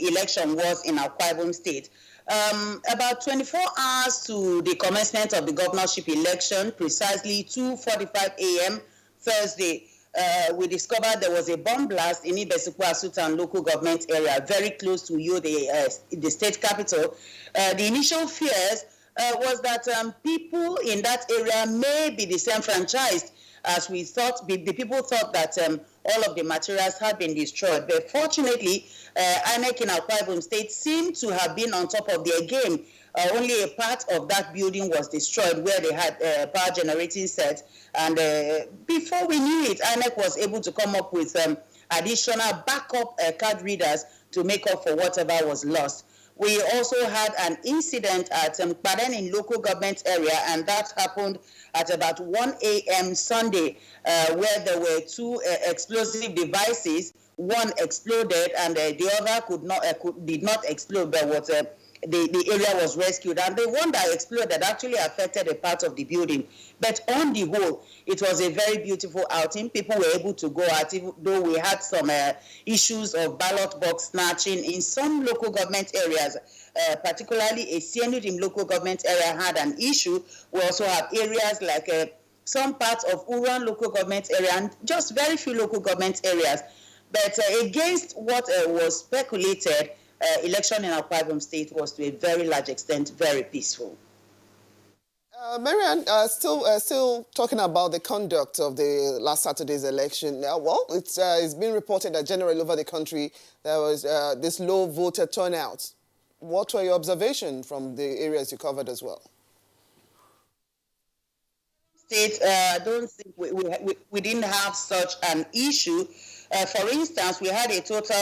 election was in Akwa Ibom State. About 24 hours to the commencement of the governorship election, precisely 2:45 a.m. Thursday, we discovered there was a bomb blast in Ibesikwa Sultan local government area, very close to Uyo, the state capital. The initial fears was that people in that area may be disenfranchised, as we thought, the people thought that all of the materials had been destroyed. But fortunately, INEC in Akwa Ibom State seemed to have been on top of their game. Only a part of that building was destroyed where they had power generating sets. And before we knew it, INEC was able to come up with additional backup card readers to make up for whatever was lost. We also had an incident at Paden in local government area, and that happened at about 1 a.m. Sunday, where there were two explosive devices. One exploded, and the other did not explode, but was the area was rescued. And the one that exploded actually affected a part of the building. But on the whole, it was a very beautiful outing. People were able to go out, even though we had some issues of ballot box snatching in some local government areas. Particularly a Civility local government area had an issue. We also have areas like some parts of Uran local government area and just very few local government areas. But against what was speculated, election in Akwa Ibom State was to a very large extent very peaceful. Marianne, still talking about the conduct of the last Saturday's election. Well, it's been reported that generally over the country there was this low voter turnout. What were your observations from the areas you covered as well? State, I don't think we didn't have such an issue. For instance, we had a total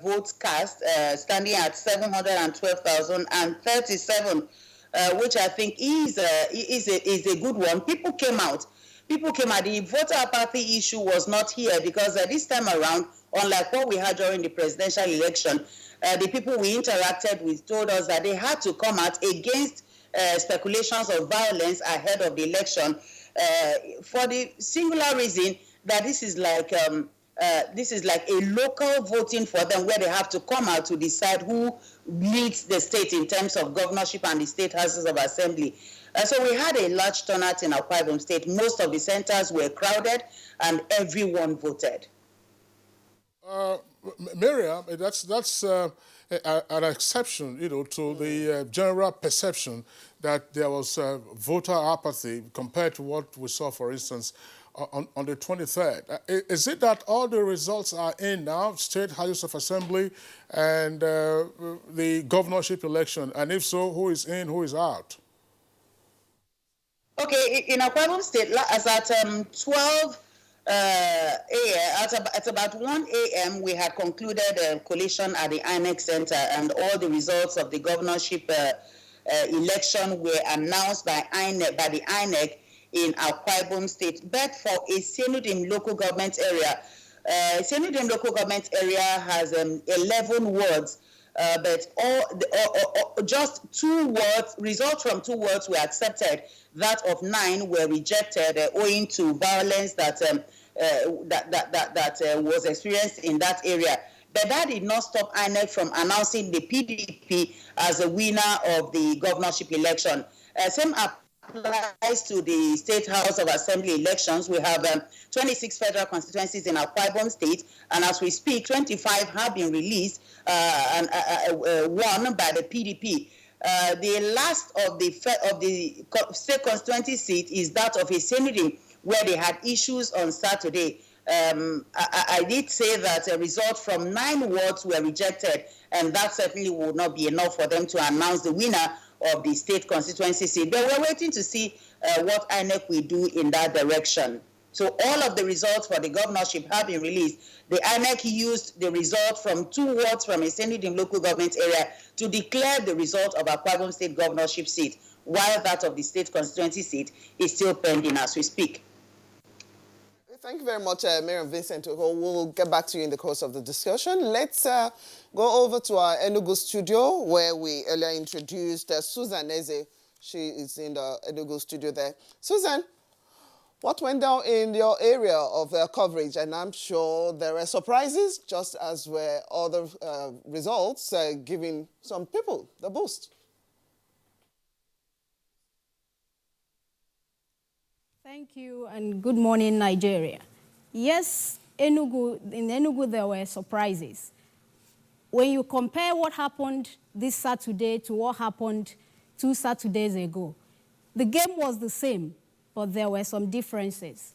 votes cast standing at 712,037. which I think is a good one. People came out. The voter apathy issue was not here because this time around, unlike what we had during the presidential election, the people we interacted with told us that they had to come out against speculations of violence ahead of the election for the singular reason that this is like a local voting for them, where they have to come out to decide who leads the state in terms of governorship and the state houses of assembly. So we had a large turnout in Akwa Ibom State. Most of the centers were crowded and everyone voted. Miriam, that's an exception, to the general perception that there was voter apathy compared to what we saw, for instance, on the 23rd. Is it that all the results are in now, state houses of assembly and the governorship election? And if so, who is in, who is out? Okay, in Akwa Ibom State, as at 12 a.m., at about 1 a.m., we had concluded a collation at the INEC Center, and all the results of the governorship election were announced by the INEC in Akwa Ibom State. But for a Senudim local government area, Senudim local government area has 11 wards. But just 2 wards, results from 2 wards were accepted. That of 9 were rejected owing to violence that was experienced in that area. But that did not stop INEC from announcing the PDP as a winner of the governorship election. Same applies to the State House of Assembly elections. We have 26 federal constituencies in Akwa Ibom State, and as we speak, 25 have been released and won by the PDP. The last of the state constituency seat is that of Senudim, where they had issues on Saturday. I did say that a result from 9 wards were rejected, and that certainly would not be enough for them to announce the winner of the state constituency seat. But we're waiting to see what INEC will do in that direction. So all of the results for the governorship have been released. The INEC used the result from 2 wards from a Senudim local government area to declare the result of Akwa Ibom State governorship seat, while that of the state constituency seat is still pending as we speak. Thank you very much, Miriam Vincent. We'll get back to you in the course of the discussion. Let's go over to our Enugu studio, where we earlier introduced Susan Eze. She is in the Enugu studio there. Susan, what went down in your area of coverage? And I'm sure there were surprises, just as were other results giving some people the boost. Thank you, and good morning, Nigeria. Yes, in Enugu there were surprises. When you compare what happened this Saturday to what happened 2 Saturdays ago, the game was the same, but there were some differences.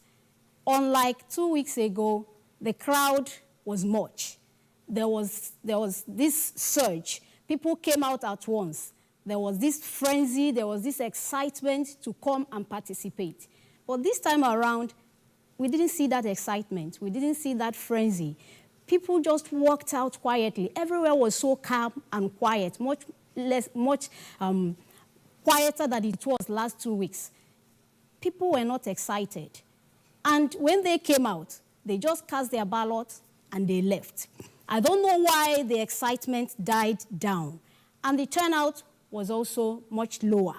Unlike 2 weeks ago, the crowd was much. There was this surge. People came out at once. There was this frenzy, there was this excitement to come and participate. But this time around, we didn't see that excitement. We didn't see that frenzy. People just walked out quietly. Everywhere was so calm and quiet, much quieter than it was last 2 weeks. People were not excited. And when they came out, they just cast their ballot and they left. I don't know why the excitement died down. And the turnout was also much lower.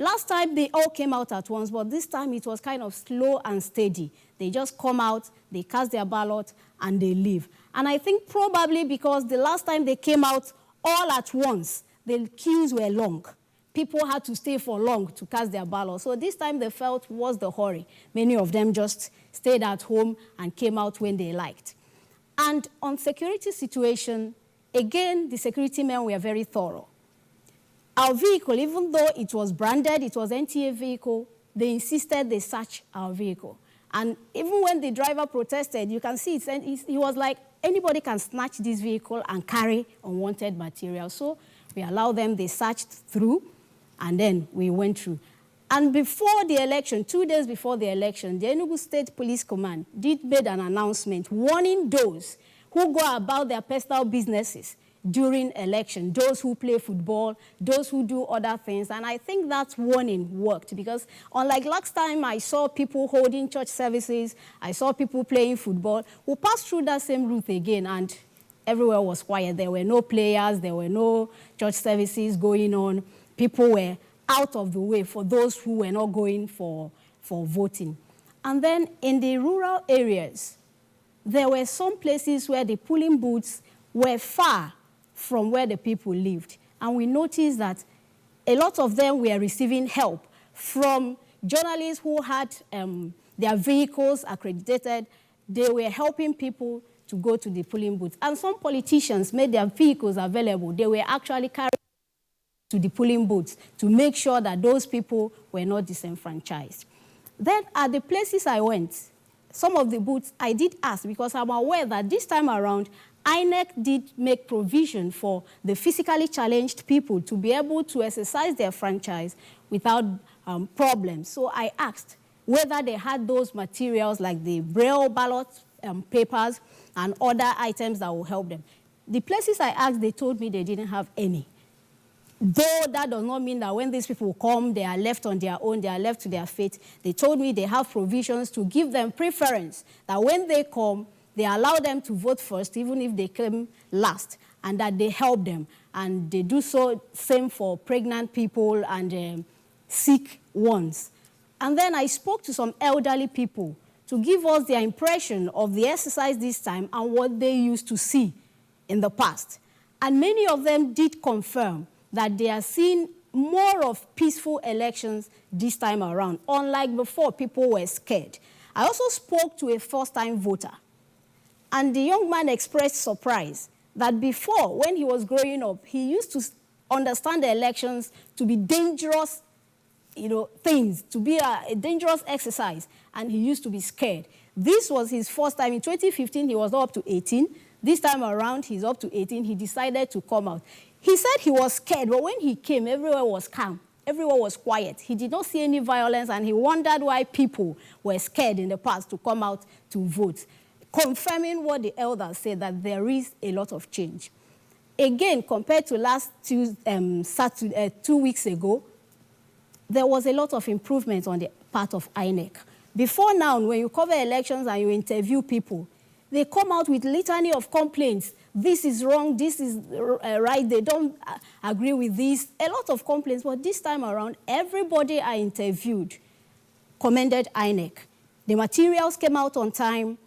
Last time, they all came out at once, but this time it was kind of slow and steady. They just come out, they cast their ballot, and they leave. And I think probably because the last time they came out all at once, the queues were long. People had to stay for long to cast their ballot. So this time they felt, what's the hurry? Many of them just stayed at home and came out when they liked. And on security situation, again, the security men were very thorough. Our vehicle, even though it was branded, it was NTA vehicle, they insisted they search our vehicle. And even when the driver protested, you can see he was like, anybody can snatch this vehicle and carry unwanted material. So we allowed them, they searched through, and then we went through. And before the election, 2 days before the election, the Enugu State Police Command made an announcement warning those who go about their personal businesses during election, those who play football, those who do other things. And I think that warning worked because unlike last time I saw people holding church services, I saw people playing football, we passed through that same route again and everywhere was quiet. There were no players, there were no church services going on. People were out of the way for those who were not going for voting. And then in the rural areas, there were some places where the polling booths were far from where the people lived. And we noticed that a lot of them were receiving help from journalists who had their vehicles accredited. They were helping people to go to the polling booth. And some politicians made their vehicles available. They were actually carried to the polling booths to make sure that those people were not disenfranchised. Then at the places I went, some of the booths I did ask because I'm aware that this time around, INEC did make provision for the physically challenged people to be able to exercise their franchise without problems. So I asked whether they had those materials like the Braille ballot papers and other items that will help them. The places I asked, they told me they didn't have any. Though that does not mean that when these people come, they are left on their own, they are left to their fate. They told me they have provisions to give them preference, that when they come, they allow them to vote first, even if they came last, and that they help them. And they do so, same for pregnant people and sick ones. And then I spoke to some elderly people to give us their impression of the exercise this time and what they used to see in the past. And many of them did confirm that they are seeing more of peaceful elections this time around. Unlike before, people were scared. I also spoke to a first-time voter, and the young man expressed surprise that before, when he was growing up, he used to understand the elections to be dangerous, things, to be a dangerous exercise, and he used to be scared. This was his first time. In 2015, he was up to 18. This time around, he's up to 18. He decided to come out. He said he was scared, but when he came, everywhere was calm. Everyone was quiet. He did not see any violence, and he wondered why people were scared in the past to come out to vote, confirming what the elders said, that there is a lot of change. Again, compared to last 2 weeks ago, there was a lot of improvement on the part of INEC. Before now, when you cover elections and you interview people, they come out with litany of complaints. This is wrong, this is right, they don't agree with this. A lot of complaints, but this time around, everybody I interviewed commended INEC. The materials came out on time,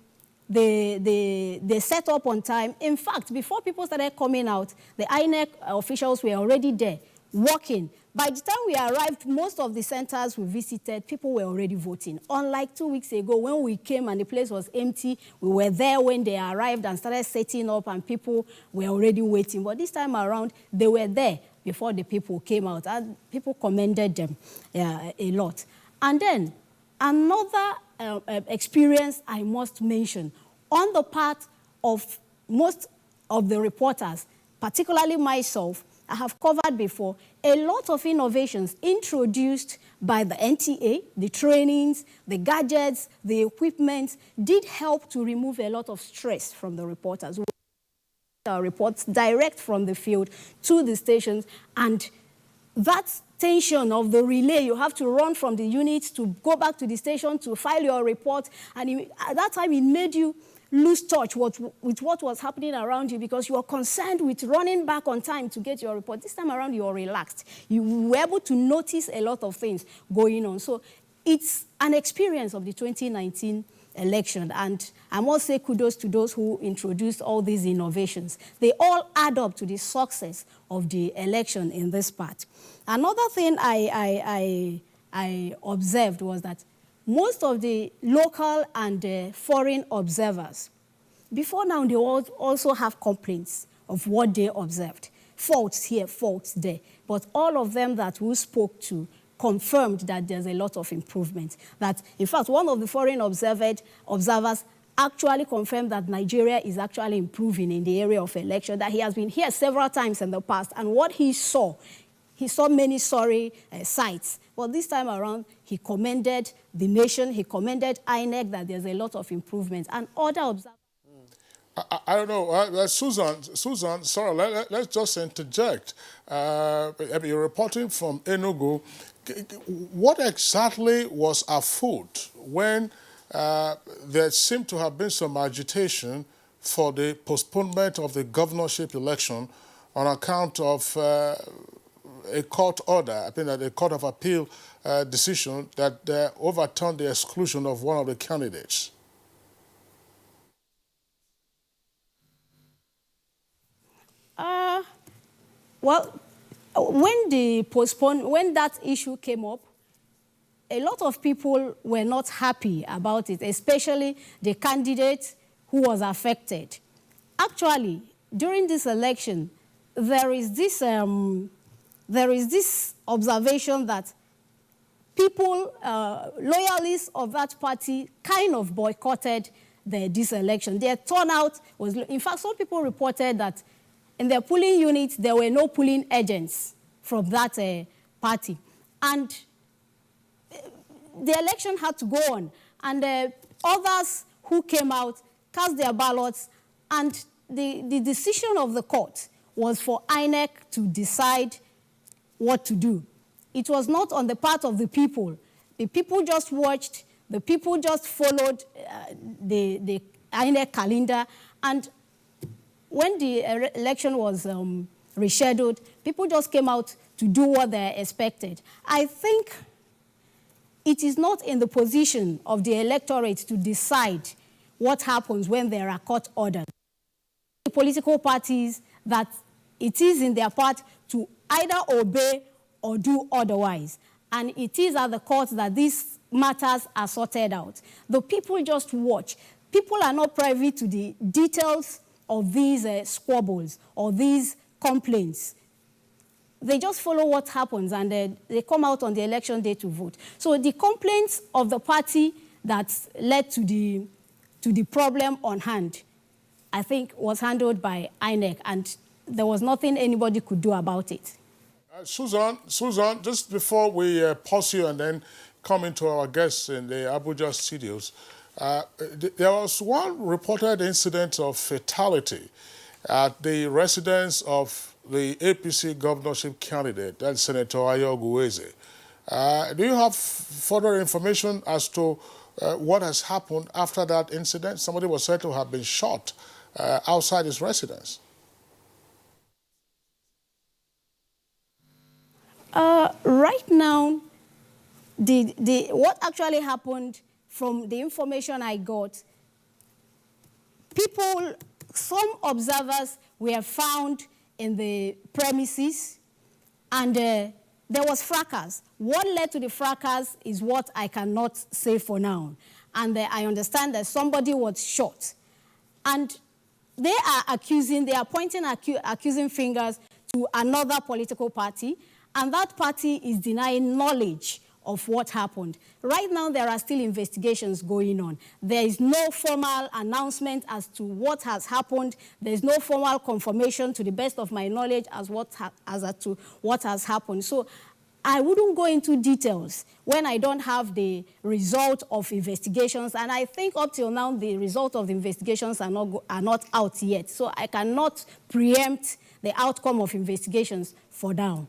they set up on time. In fact, before people started coming out, the INEC officials were already there, working. By the time we arrived, most of the centers we visited, people were already voting. Unlike 2 weeks ago, when we came and the place was empty, we were there when they arrived and started setting up and people were already waiting. But this time around, they were there before the people came out, and people commended them a lot. And then another experience I must mention, on the part of most of the reporters, particularly myself, I have covered before, a lot of innovations introduced by the NTA, the trainings, the gadgets, the equipment, did help to remove a lot of stress from the reporters. Our reports direct from the field to the stations, and that tension of the relay, you have to run from the unit to go back to the station to file your report, and at that time it made you lose touch with what was happening around you because you were concerned with running back on time to get your report. This time around, you are relaxed. You were able to notice a lot of things going on. So it's an experience of the 2019 election, and I must say kudos to those who introduced all these innovations. They all add up to the success of the election in this part. Another thing I observed was that most of the local and foreign observers, before now, they also have complaints of what they observed. Faults here, faults there. But all of them that we spoke to confirmed that there's a lot of improvement. That, in fact, one of the foreign observers actually confirmed that Nigeria is actually improving in the area of election, that he has been here several times in the past, and what he saw many sorry sites. But this time around, he commended the nation, he commended INEC that there's a lot of improvement, and other observers. I don't know. Susan, sorry, let's just interject. You're reporting from Enugu. What exactly was afoot when there seemed to have been some agitation for the postponement of the governorship election on account of a court order, I think that a court of appeal decision that overturned the exclusion of one of the candidates? Well, when that issue came up, a lot of people were not happy about it, especially the candidate who was affected. Actually, during this election, there is this observation that people, loyalists of that party, kind of boycotted this election. Their turnout was, in fact, some people reported that in their polling units, there were no polling agents from that party. And the election had to go on. And others who came out cast their ballots, and the decision of the court was for INEC to decide what to do. It was not on the part of the people. The people just watched, the people just followed the INEC calendar, and when the election was rescheduled, people just came out to do what they expected. I think it is not in the position of the electorate to decide what happens when there are court orders. The political parties, that it is in their part to either obey or do otherwise. And it is at the courts that these matters are sorted out. The people just watch. People are not privy to the details of these squabbles or these complaints. They just follow what happens, and they come out on the election day to vote. So the complaints of the party that led to the problem on hand, I think, was handled by INEC, and there was nothing anybody could do about it. Susan, just before we pause you and then come into our guests in the Abuja studios, there was one reported incident of fatality at the residence of the APC governorship candidate, that's Senator Ayo Ogwueze. Do you have further information as to what has happened after that incident? Somebody was said to have been shot outside his residence. Right now, what actually happened, from the information I got, some observers were found in the premises, and there was fracas. What led to the fracas is what I cannot say for now. And I understand that somebody was shot. And they are pointing accusing fingers to another political party, and that party is denying knowledge of what happened. Right now, there are still investigations going on. There is no formal announcement as to what has happened. There is no formal confirmation, to the best of my knowledge, as to what has happened. So I wouldn't go into details when I don't have the result of investigations. And I think up till now, the result of the investigations are not out yet. So I cannot preempt the outcome of investigations for now.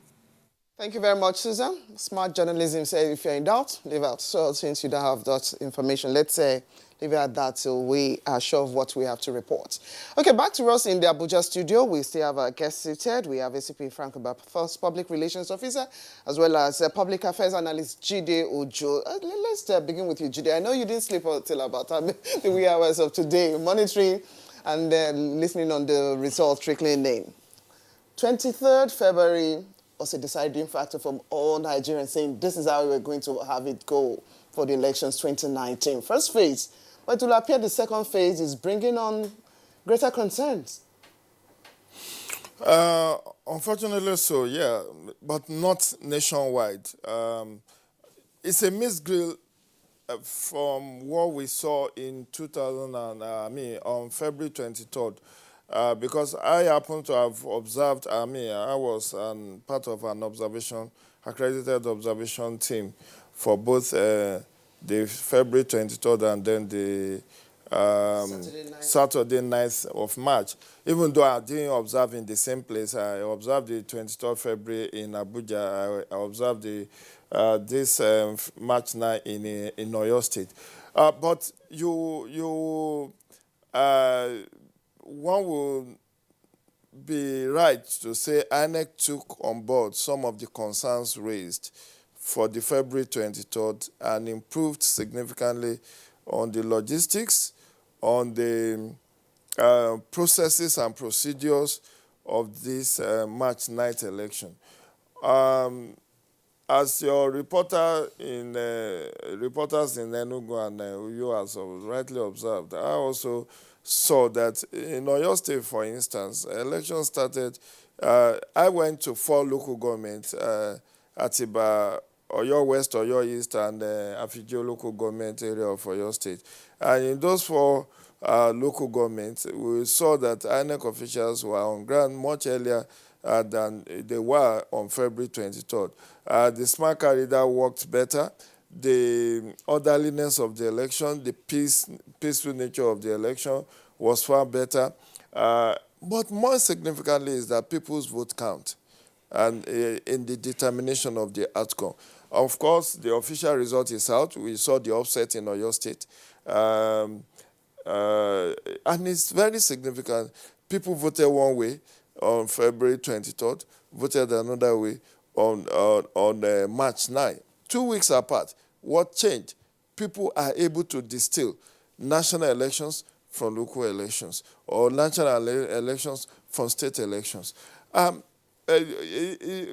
Thank you very much, Susan. Smart journalism says if you're in doubt, leave out. So since you don't have that information, let's say leave it at that till we are sure of what we have to report. Okay, back to us in the Abuja studio. We still have our guests seated. We have ACP Frank Oba, first Public Relations Officer, as well as Public Affairs Analyst Jide Ojo. Let's begin with you, Jide. I know you didn't sleep until about the wee hours of today, monitoring and listening on the results trickling in. 23rd February was a deciding factor from all Nigerians, saying this is how we're going to have it go for the elections 2019. First phase, but it will appear the second phase is bringing on greater concerns. Unfortunately so, yeah, but not nationwide. It's a misgrill from what we saw in on February 23rd. Because I happen to have observed, I was part of an accredited observation team for both the February 23rd and then the Saturday 9th of March. Even though I didn't observe in the same place, I observed the 23rd February in Abuja. I observed this March 9 in Oyo State. But one will be right to say INEC took on board some of the concerns raised for the February 23rd and improved significantly on the logistics, on the processes and procedures of this March 9th election. As your reporters in Enugu and you as rightly observed, I also saw that in Oyo State, for instance, elections started. I went to 4 local governments, Atiba, Oyo West, Oyo East, and Afijio local government area of Oyo State. And in those 4 local governments, we saw that INEC officials were on ground much earlier than they were on February 23rd. The smart corridor worked better. The orderliness of the election, the peaceful nature of the election was far better. But more significantly is that people's vote count and in the determination of the outcome. Of course, the official result is out. We saw the offset in Oyo State. And it's very significant. People voted one way on February 23rd, voted another way on March 9. 2 weeks apart. What changed? People are able to distill national elections from local elections or national elections from state elections. It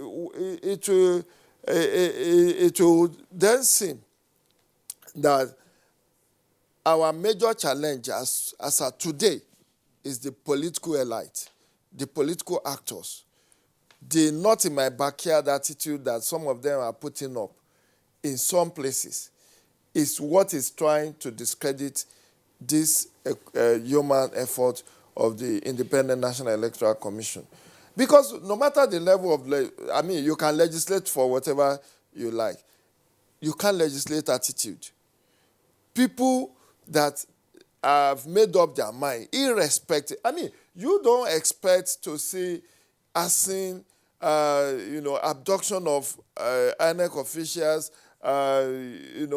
will then seem that our major challenge as of today is the political elite, the political actors, the not in my backyard attitude that some of them are putting up in some places is what is trying to discredit this human effort of the Independent National Electoral Commission. Because no matter the level of, you can legislate for whatever you like. You can't legislate attitude. People that have made up their mind, irrespective. You don't expect to see arson, abduction of INEC officials, and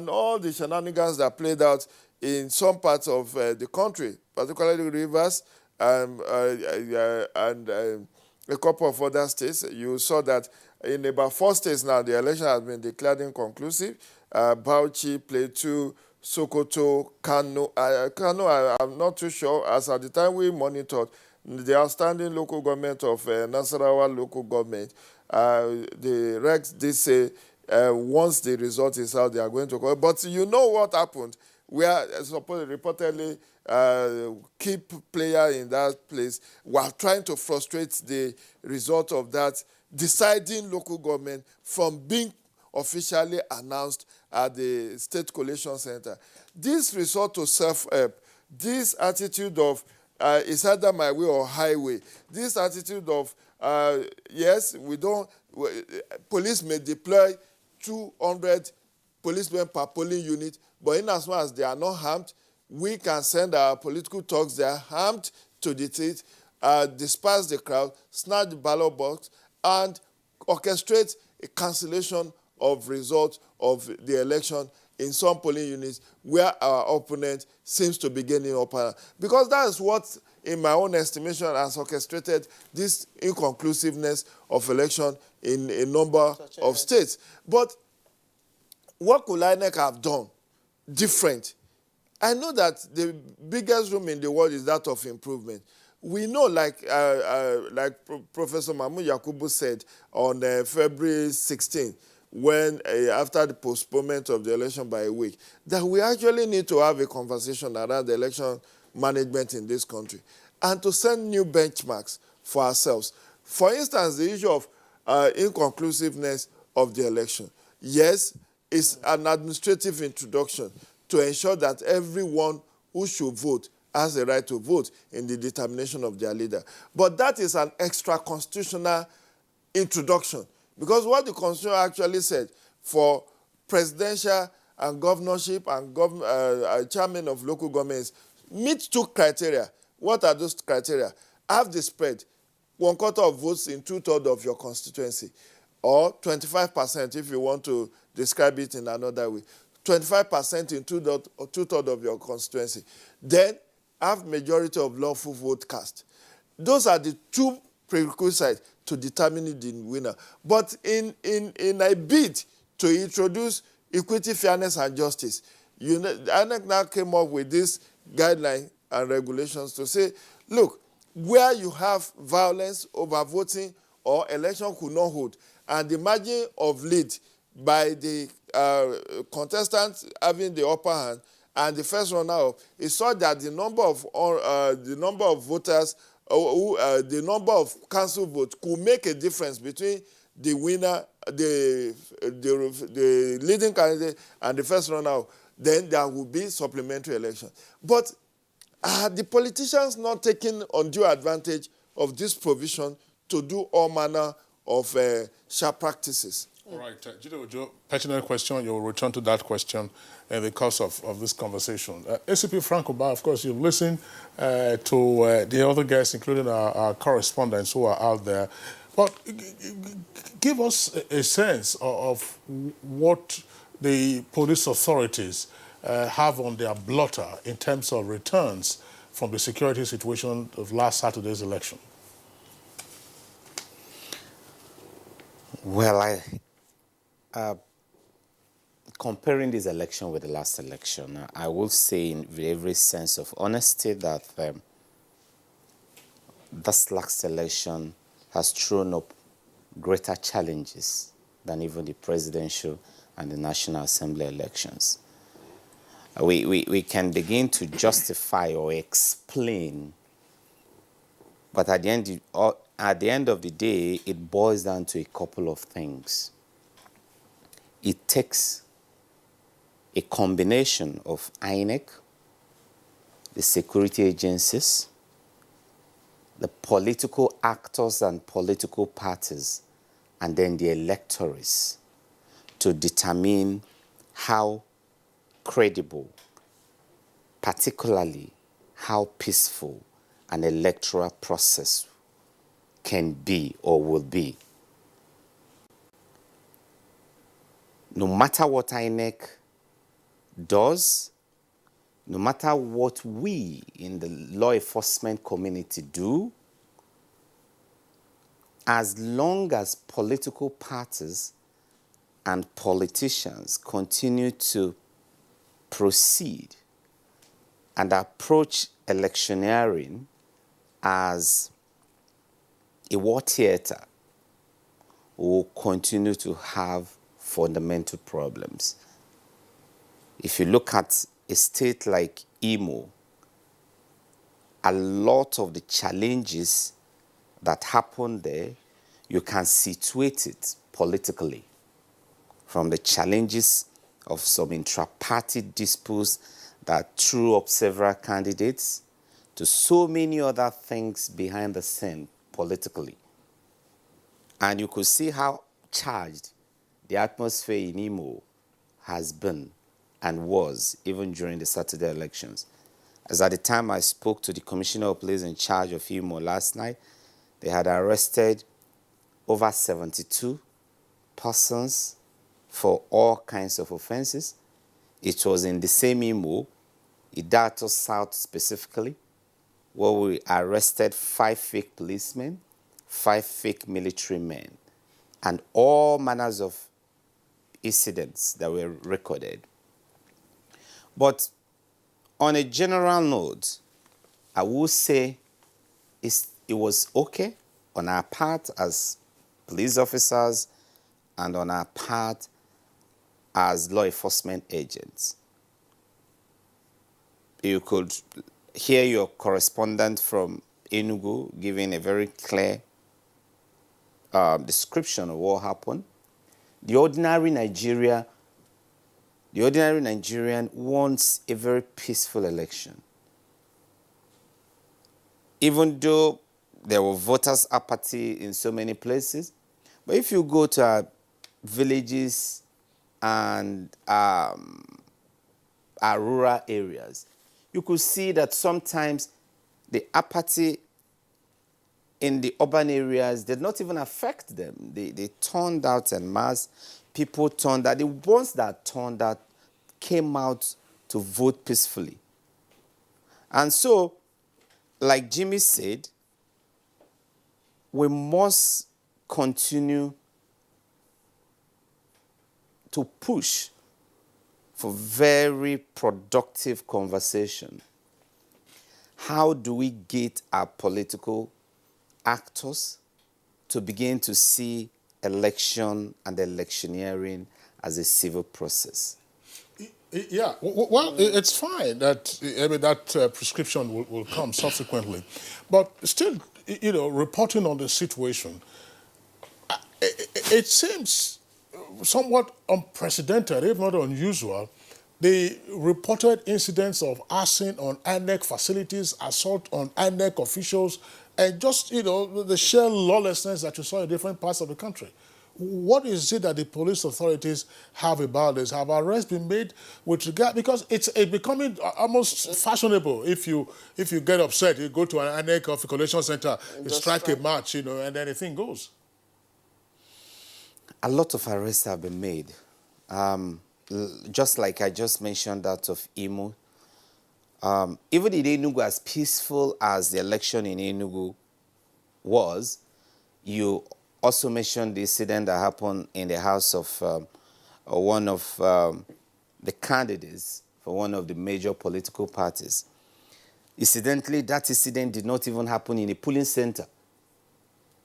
all the shenanigans that played out in some parts of the country, particularly Rivers and a couple of other states. You saw that in about 4 states now, the election has been declared inconclusive. Bauchi, Plateau, Sokoto, Kano. Kano, I'm not too sure. As at the time we monitored, the outstanding local government of Nasarawa local government, the regs did say once the result is out, they are going to call. But you know what happened? We are reportedly key player in that place were trying to frustrate the result of that deciding local government from being officially announced at the State Collation Center. This resort to self-help, this attitude of it's either my way or highway, this attitude of yes, police may deploy 200 policemen per polling unit, but in as much as they are not harmed, we can send our political thugs they are armed to the teeth, disperse the crowd, snatch the ballot box, and orchestrate a cancellation of results of the election in some polling units where our opponent seems to be gaining upper. Because that is what, in my own estimation, has orchestrated this inconclusiveness of election in a number of states. But what could INEC have done different? I know that the biggest room in the world is that of improvement. We know, like Professor Mahmoud Yakubu said on February 16th, when after the postponement of the election by a week, that we actually need to have a conversation around the election management in this country and to set new benchmarks for ourselves. For instance, the issue of inconclusiveness of the election. Yes, it's an administrative introduction to ensure that everyone who should vote has the right to vote in the determination of their leader. But that is an extra-constitutional introduction. Because what the Constitution actually said for presidential and governorship and chairman of local governments meet two criteria. What are those criteria? Have the spread, 1/4 of votes in 2/3 of your constituency, or 25% if you want to describe it in another way. 25% in 2/3 of your constituency. Then have majority of lawful vote cast. Those are the two prerequisites to determining the winner. But in a bid to introduce equity, fairness, and justice, INEC now came up with this guideline and regulations to say, look, where you have violence, overvoting, or election could not hold, and the margin of lead by the contestants having the upper hand and the first runner-up is such that the number of voters, the number of council votes could make a difference between the winner, the leading candidate, and the first runner-up. Then there will be supplementary election. But are the politicians not taking undue advantage of this provision to do all manner of sharp practices? All right, Joe, pertinent question. You'll return to that question in the course of this conversation. ACP Frank Oba, of course, you've listened to the other guests, including our correspondents who are out there. But give us a sense of what the police authorities have on their blotter in terms of returns from the security situation of last Saturday's election. Well, comparing this election with the last election, I will say in every sense of honesty that this last election has thrown up greater challenges than even the presidential and the National Assembly elections. We can begin to justify or explain, but at the end of the day, it boils down to a couple of things. It takes a combination of INEC, the security agencies, the political actors and political parties, and then the electors to determine how credible, particularly how peaceful an electoral process can be or will be. No matter what INEC does, no matter what we in the law enforcement community do, as long as political parties and politicians continue to proceed and approach electioneering as a war theater, we will continue to have fundamental problems. If you look at a state like Imo, a lot of the challenges that happen there, you can situate it politically, from the challenges of some intra-party disputes that threw up several candidates to so many other things behind the scene politically. And you could see how charged the atmosphere in Imo has been and was even during the Saturday elections. As at the time I spoke to the Commissioner of Police in charge of Imo last night, they had arrested over 72 persons for all kinds of offenses. It was in the same Imo, Idato South specifically, where we arrested 5 fake policemen, 5 fake military men, and all manners of incidents that were recorded. But on a general note, I would say it was okay on our part as police officers and on our part as law enforcement agents. You could hear your correspondent from Enugu giving a very clear description of what happened. The ordinary Nigerian wants a very peaceful election. Even though there were voters' apathy in so many places, but if you go to our villages and our rural areas, you could see that sometimes the apathy in the urban areas did not even affect them. They turned out en masse. People turned out. The ones that turned out came out to vote peacefully. And so, like Jimmy said, we must continue to push for very productive conversation. How do we get our political actors to begin to see election and electioneering as a civil process? Yeah, well, it's fine that that prescription will come subsequently, but still, reporting on the situation, it seems somewhat unprecedented, if not unusual. The reported incidents of arson on INEC facilities, assault on INEC officials, and just, the sheer lawlessness that you saw in different parts of the country. What is it that the police authorities have about this? Have arrests been made with regard? Because it's becoming almost fashionable. If you get upset, you go to an INEC of a collation center, you strike a match, and then the thing goes. A lot of arrests have been made. Just like I just mentioned that of Imo. Even in Enugu, as peaceful as the election in Enugu was, you also mentioned the incident that happened in the house of one of the candidates for one of the major political parties. Incidentally, that incident did not even happen in a polling center.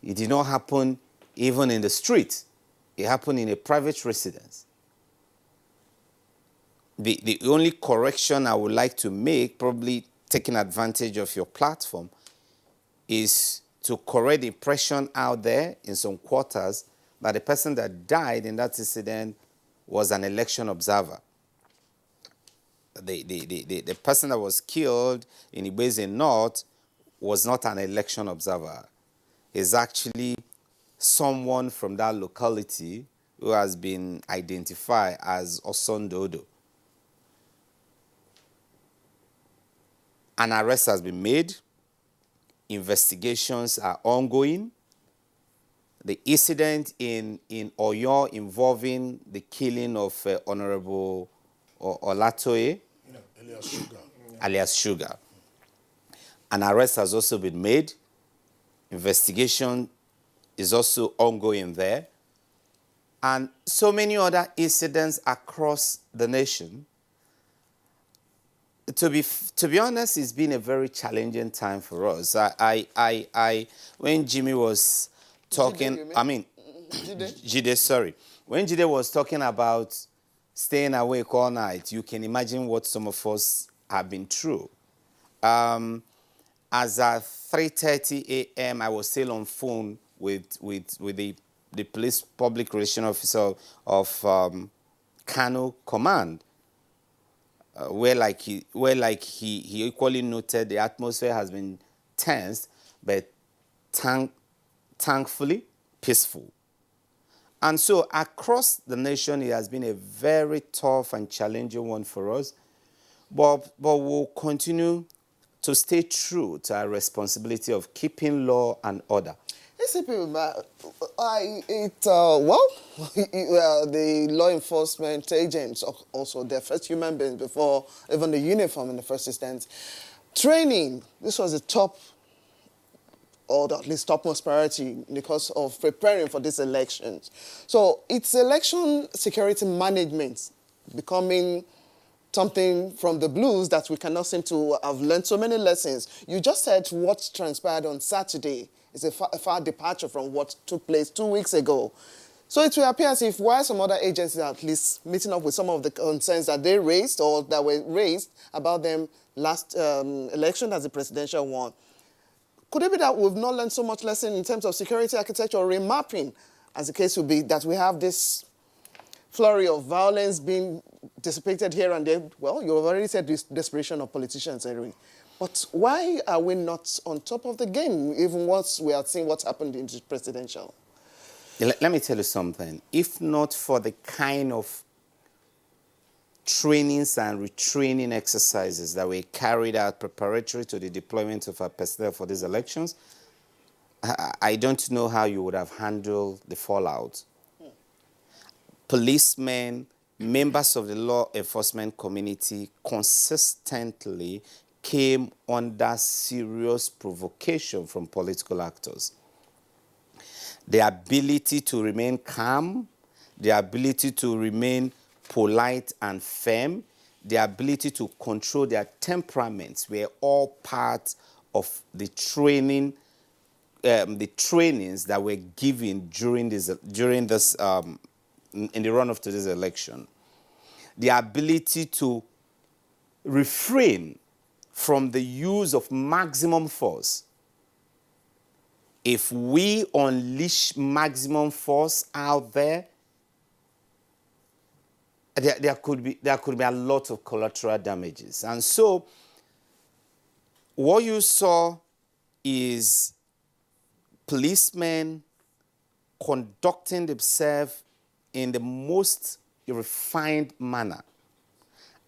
It did not happen even in the street. It happened in a private residence. The only correction I would like to make, probably taking advantage of your platform, is to correct the impression out there in some quarters that the person that died in that incident was an election observer. The person that was killed in Ibeze North was not an election observer. He's actually someone from that locality who has been identified as Osondodo. An arrest has been made. Investigations are ongoing. The incident in Oyo involving the killing of Honorable Olatoye, alias Sugar. An arrest has also been made. Investigation is also ongoing there. And so many other incidents across the nation. To be honest, it's been a very challenging time for us. When Jimmy was talking, Jide, sorry. When Jide was talking about staying awake all night, you can imagine what some of us have been through. As at 3:30 a.m., I was still on phone with the police public relations officer of Kano Command. Where he equally noted the atmosphere has been tense, but thankfully peaceful. And so across the nation, it has been a very tough and challenging one for us, but we'll continue to stay true to our responsibility of keeping law and order. The law enforcement agents also, they're first human beings before even the uniform in the first instance. Training, this was the top, or at least topmost priority because of preparing for these elections. So it's election security management becoming something from the blues that we cannot seem to have learned so many lessons. You just said what transpired on Saturday is a far departure from what took place 2 weeks ago. So it will appear as if while some other agencies are at least meeting up with some of the concerns that they raised or that were raised about them last election as the presidential one, could it be that we've not learned so much lesson in terms of security architecture or remapping, as the case would be, that we have this flurry of violence being dissipated here and there? Well, you've already said this desperation of politicians, Eric. But why are we not on top of the game, even once we are seeing what's happened in the presidential? Let me tell you something. If not for the kind of trainings and retraining exercises that were carried out preparatory to the deployment of our personnel for these elections, I don't know how you would have handled the fallout. Policemen, members of the law enforcement community consistently came under serious provocation from political actors. The ability to remain calm, the ability to remain polite and firm, the ability to control their temperaments were all part of the training, the trainings that were given during this in the run-up to this election. The ability to refrain from the use of maximum force. If we unleash maximum force out there, there could be a lot of collateral damages. And so, what you saw is policemen conducting themselves in the most refined manner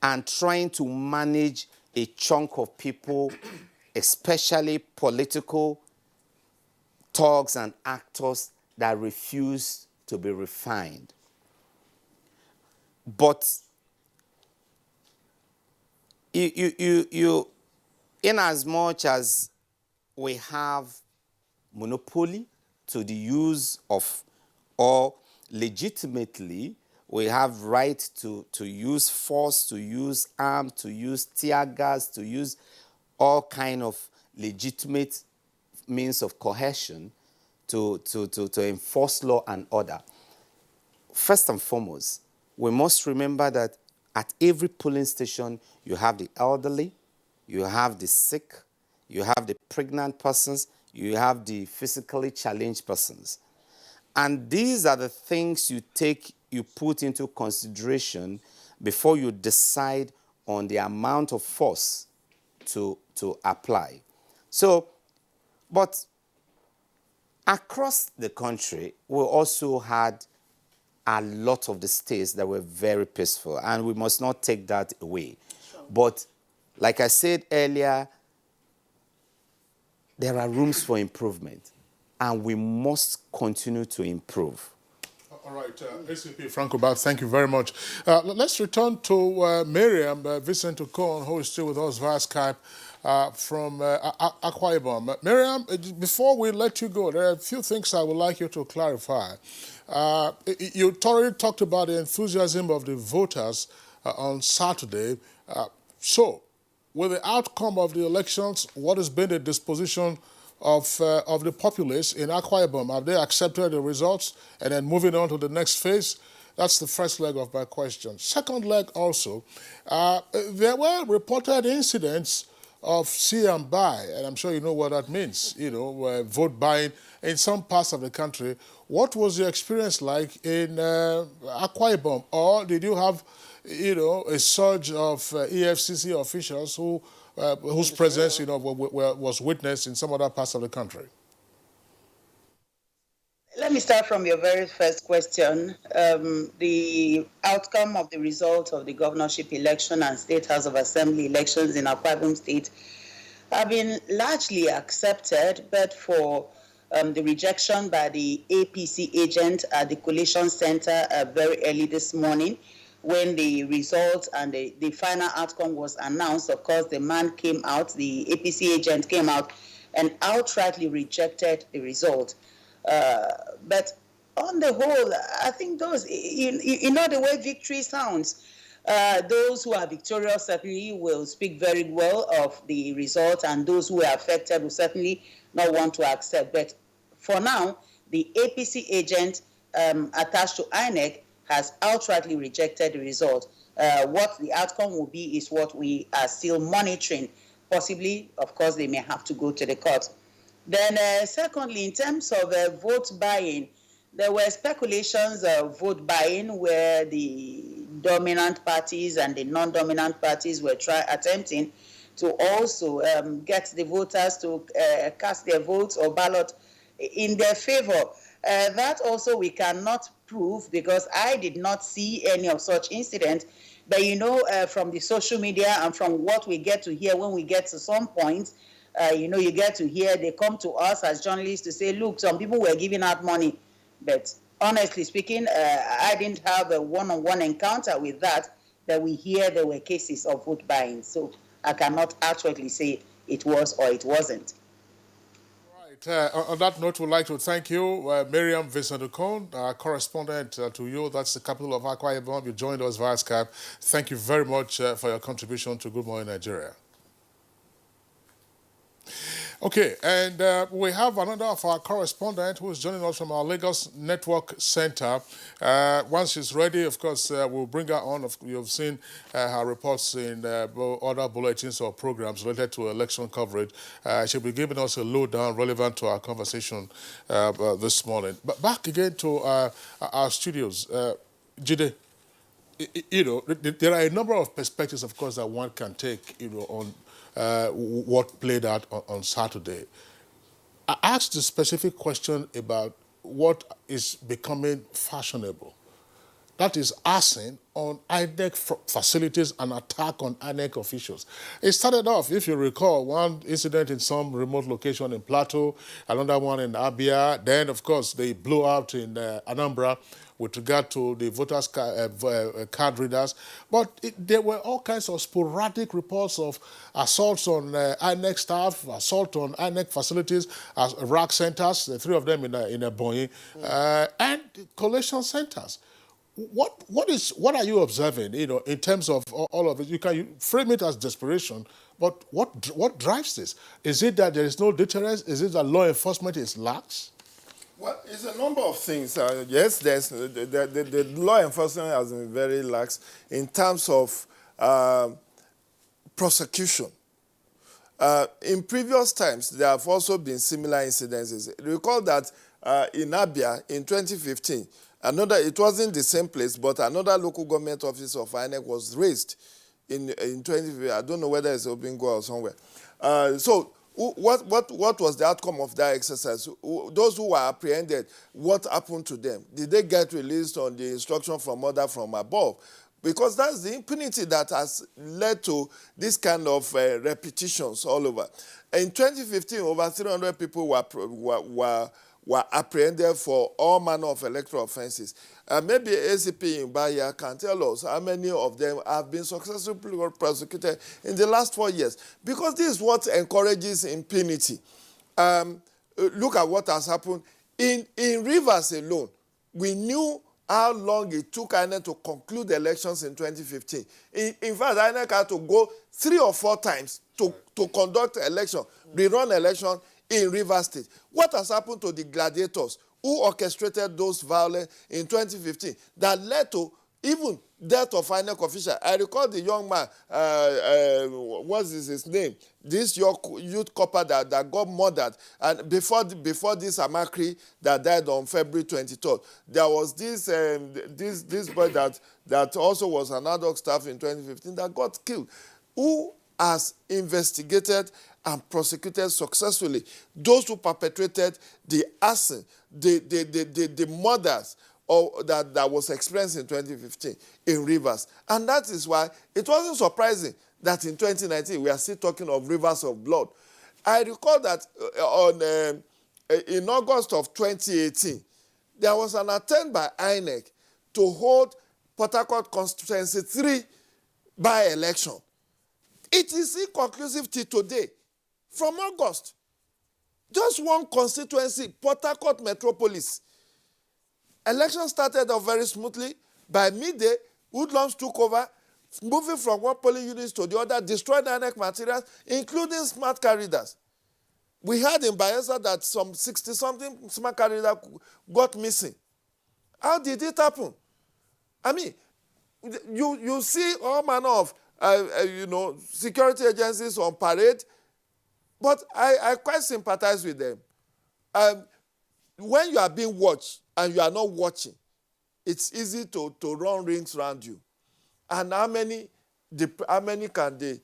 and trying to manage a chunk of people, especially political thugs and actors that refuse to be refined. But you in as much as we have monopoly to the use of, or legitimately we have right to use force, to use arms, to use tear gas, to use all kind of legitimate means of coercion to enforce law and order. First and foremost, we must remember that at every polling station, you have the elderly, you have the sick, you have the pregnant persons, you have the physically challenged persons. And these are the things you put into consideration before you decide on the amount of force to apply. So, but across the country, we also had a lot of the states that were very peaceful, and we must not take that away. Sure. But like I said earlier, there are rooms for improvement, and we must continue to improve. All right, ACP Franco Bat, thank you very much. Let's return to Miriam Vincent Okon, who is still with us via Skype from Akwa Ibom. Miriam, before we let you go, there are a few things I would like you to clarify. You already talked about the enthusiasm of the voters on Saturday. So, with the outcome of the elections, what has been the disposition of the populace in Akwa Ibom? Have they accepted the results and then moving on to the next phase? That's the first leg of my question. Second leg also, there were reported incidents of see and buy, and I'm sure you know what that means, vote buying in some parts of the country. What was your experience like in Akwa Ibom? Or did you have, a surge of EFCC officials whose presence, was witnessed in some other parts of the country? Let me start from your very first question. The outcome of the result of the governorship election and State House of Assembly elections in Akwa Ibom State have been largely accepted, but for the rejection by the APC agent at the Collation Center very early this morning, when the results and the final outcome was announced. Of course, the man came out, the APC agent came out and outrightly rejected the result. But on the whole, I think those, the way victory sounds, those who are victorious certainly will speak very well of the result, and those who are affected will certainly not want to accept. But for now, the APC agent attached to INEC has outrightly rejected the result. What the outcome will be is what we are still monitoring. Possibly, of course, they may have to go to the court. Then secondly, in terms of vote buying, there were speculations of vote buying where the dominant parties and the non-dominant parties were attempting to also get the voters to cast their votes or ballot in their favor. That also we cannot prove, because I did not see any of such incidents, But from the social media and from what we get to hear when we get to some point, you get to hear, they come to us as journalists to say, look, some people were giving out money. But honestly speaking, I didn't have a one-on-one encounter with that, but we hear there were cases of vote buying. So I cannot accurately say it was or it wasn't. On that note, we'd like to thank you, Miriam Vincent-Okon, our correspondent to you. That's the capital of Akwa Ibom. You joined us via Skype. Thank you very much for your contribution to Good Morning Nigeria. Okay, and we have another of our correspondent who is joining us from our Lagos Network Center. Once she's ready, of course, we'll bring her on. You've seen her reports in other bulletins or programs related to election coverage. She'll be giving us a lowdown relevant to our conversation this morning. But back again to our studios. Jide, there are a number of perspectives, of course, that one can take, on what played out on Saturday. I asked a specific question about what is becoming fashionable. That is arson on INEC facilities and attack on INEC officials. It started off, if you recall, one incident in some remote location in Plateau, another one in Abia. Then, of course, they blew out in Anambra with regard to the voters' card readers. But there were all kinds of sporadic reports of assaults on INEC staff, assault on INEC facilities, rack centers, the three of them in Ebonyi, and collation centers. What are you observing, in terms of all of it? You can frame it as desperation, but what drives this? Is it that there is no deterrence? Is it that law enforcement is lax? Well, it's a number of things. Yes, there's the law enforcement has been very lax in terms of prosecution. In previous times, there have also been similar incidences. Recall that in Abia in 2015, it wasn't the same place, but another local government office of INEC was raised in 2015. I don't know whether it's Obingo or somewhere. So what was the outcome of that exercise? Those who were apprehended, what happened to them? Did they get released on the instruction from order from above? Because that's the impunity that has led to this kind of repetitions all over. In 2015, over 300 people were apprehended for all manner of electoral offenses. Maybe ACP in Bahia can tell us how many of them have been successfully prosecuted in the last 4 years. Because this is what encourages impunity. Look at what has happened. In Rivers alone, we knew how long it took INEC to conclude elections in 2015. In fact, INEC had to go 3 or 4 times to conduct election, rerun election in Rivers State. What has happened to the gladiators who orchestrated those violence in 2015 that led to even death of INEC official? I recall the young man, what is his name? This youth copper that got murdered. And before this Amakri that died on February 23rd, there was this boy that also was an ad hoc staff in 2015 that got killed. Who has investigated and prosecuted successfully those who perpetrated the arson, the murders that was experienced in 2015 in Rivers. And that is why it wasn't surprising that in 2019 we are still talking of rivers of blood. I recall that in August of 2018, there was an attempt by INEC to hold Port Harcourt Constituency 3 by-election. It is inconclusive till today. From August, just one constituency, Port Harcourt Metropolis. Election started off very smoothly. By midday, hoodlums took over, moving from one polling unit to the other, destroyed INEC materials, including smart card readers. We heard in Bayelsa that some 60-something smart card readers got missing. How did it happen? I mean, you see all manner of security agencies on parade, but I quite sympathize with them. When you are being watched and you are not watching, it's easy to run rings around you. And how many can the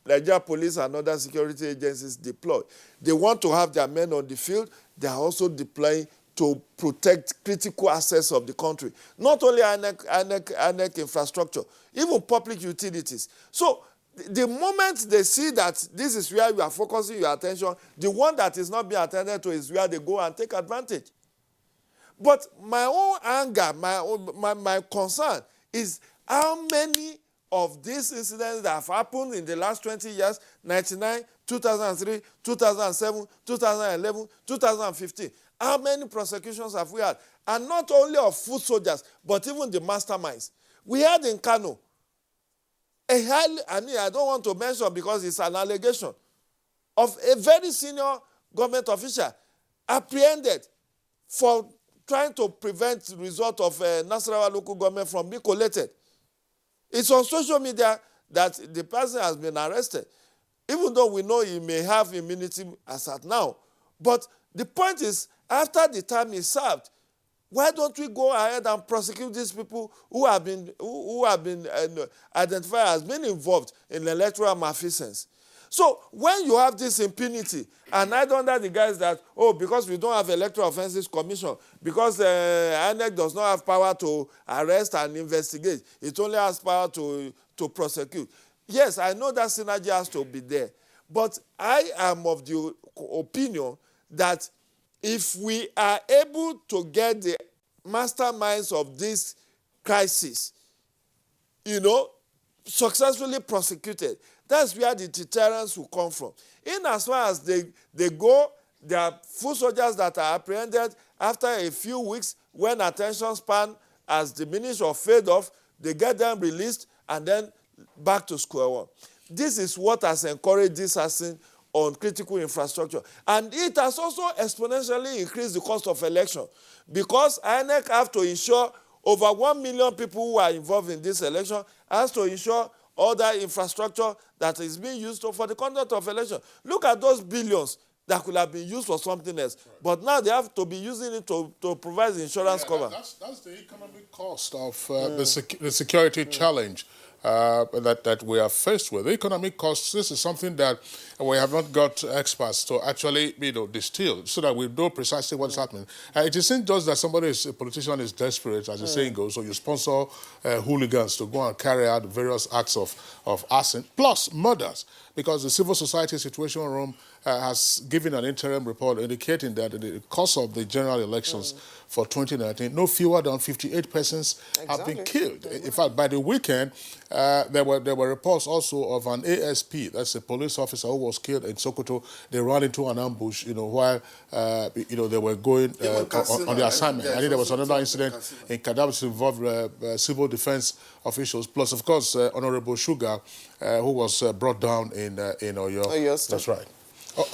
Nigeria police and other security agencies deploy? They want to have their men on the field. They are also deploying to protect critical assets of the country. Not only INEC infrastructure, even public utilities. So the moment they see that this is where you are focusing your attention, the one that is not being attended to is where they go and take advantage. But my own anger, my concern is how many of these incidents that have happened in the last 20 years, 99, 2003, 2007, 2011, 2015, how many prosecutions have we had? And not only of foot soldiers, but even the masterminds. We had in Kano, I don't want to mention because it's an allegation, of a very senior government official apprehended for trying to prevent the result of Nasarawa local government from being collated. It's on social media that the person has been arrested, even though we know he may have immunity as at now. But the point is, after the time is served, why don't we go ahead and prosecute these people who have been identified as being involved in electoral malfeasance? So when you have this impunity, and I don't under the guise that, oh, because we don't have Electoral Offences Commission, because INEC does not have power to arrest and investigate, it only has power to prosecute. Yes, I know that synergy has to be there, but I am of the opinion that if we are able to get the masterminds of this crisis, successfully prosecuted, that's where the deterrence will come from. In as far as they go, there are foot soldiers that are apprehended after a few weeks when attention span has diminished or fade off, they get them released and then back to square one. This is what has encouraged this assassin on critical infrastructure. And it has also exponentially increased the cost of election because INEC have to ensure over 1 million people who are involved in this election has to ensure other infrastructure that is being used for the conduct of election. Look at those billions that could have been used for something else. Right. But now they have to be using it to provide insurance cover. That's the economic cost of the security challenge that we are faced with. The economic costs, this is something that we have not got experts to actually distill so that we know precisely what's happening. It isn't just that a politician is desperate, as the saying goes, so you sponsor hooligans to go and carry out various acts of arson, plus murders, because the civil society situation room has given an interim report indicating that in the course of the general elections for 2019, no fewer than 58 persons have been killed. In fact, by the weekend, there were reports also of an ASP, that's a police officer who was killed in Sokoto. They ran into an ambush, while they were going on the assignment. I think there was another incident in Kadab which involved civil defense officials, plus of course Honorable Sugar, who was brought down in Oyo. That's right.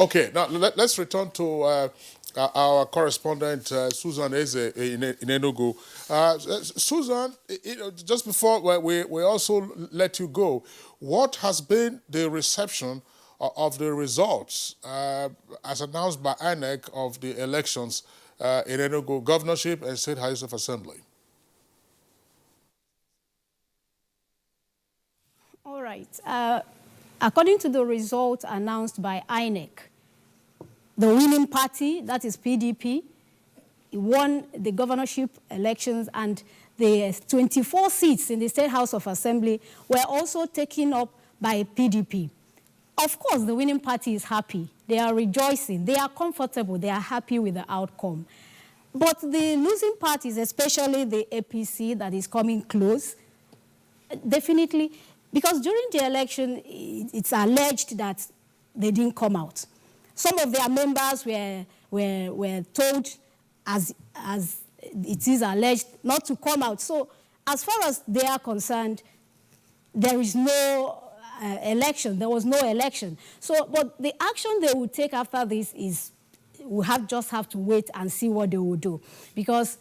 Okay, now let's return to our correspondent, Susan Eze in Enugu. Susan, just before we also let you go, what has been the reception of the results as announced by INEC of the elections in Enugu governorship and State House of Assembly? All right. According to the results announced by INEC, the winning party, that is PDP, won the governorship elections, and the 24 seats in the State House of Assembly were also taken up by PDP. Of course, the winning party is happy. They are rejoicing. They are comfortable. They are happy with the outcome. But the losing parties, especially the APC that is coming close, definitely, because during the election, it's alleged that they didn't come out. Some of their members were told, as it is alleged, not to come out. So as far as they are concerned, there is no election. There was no election. So, but the action they will take after this is, we just have to wait and see what they will do. Because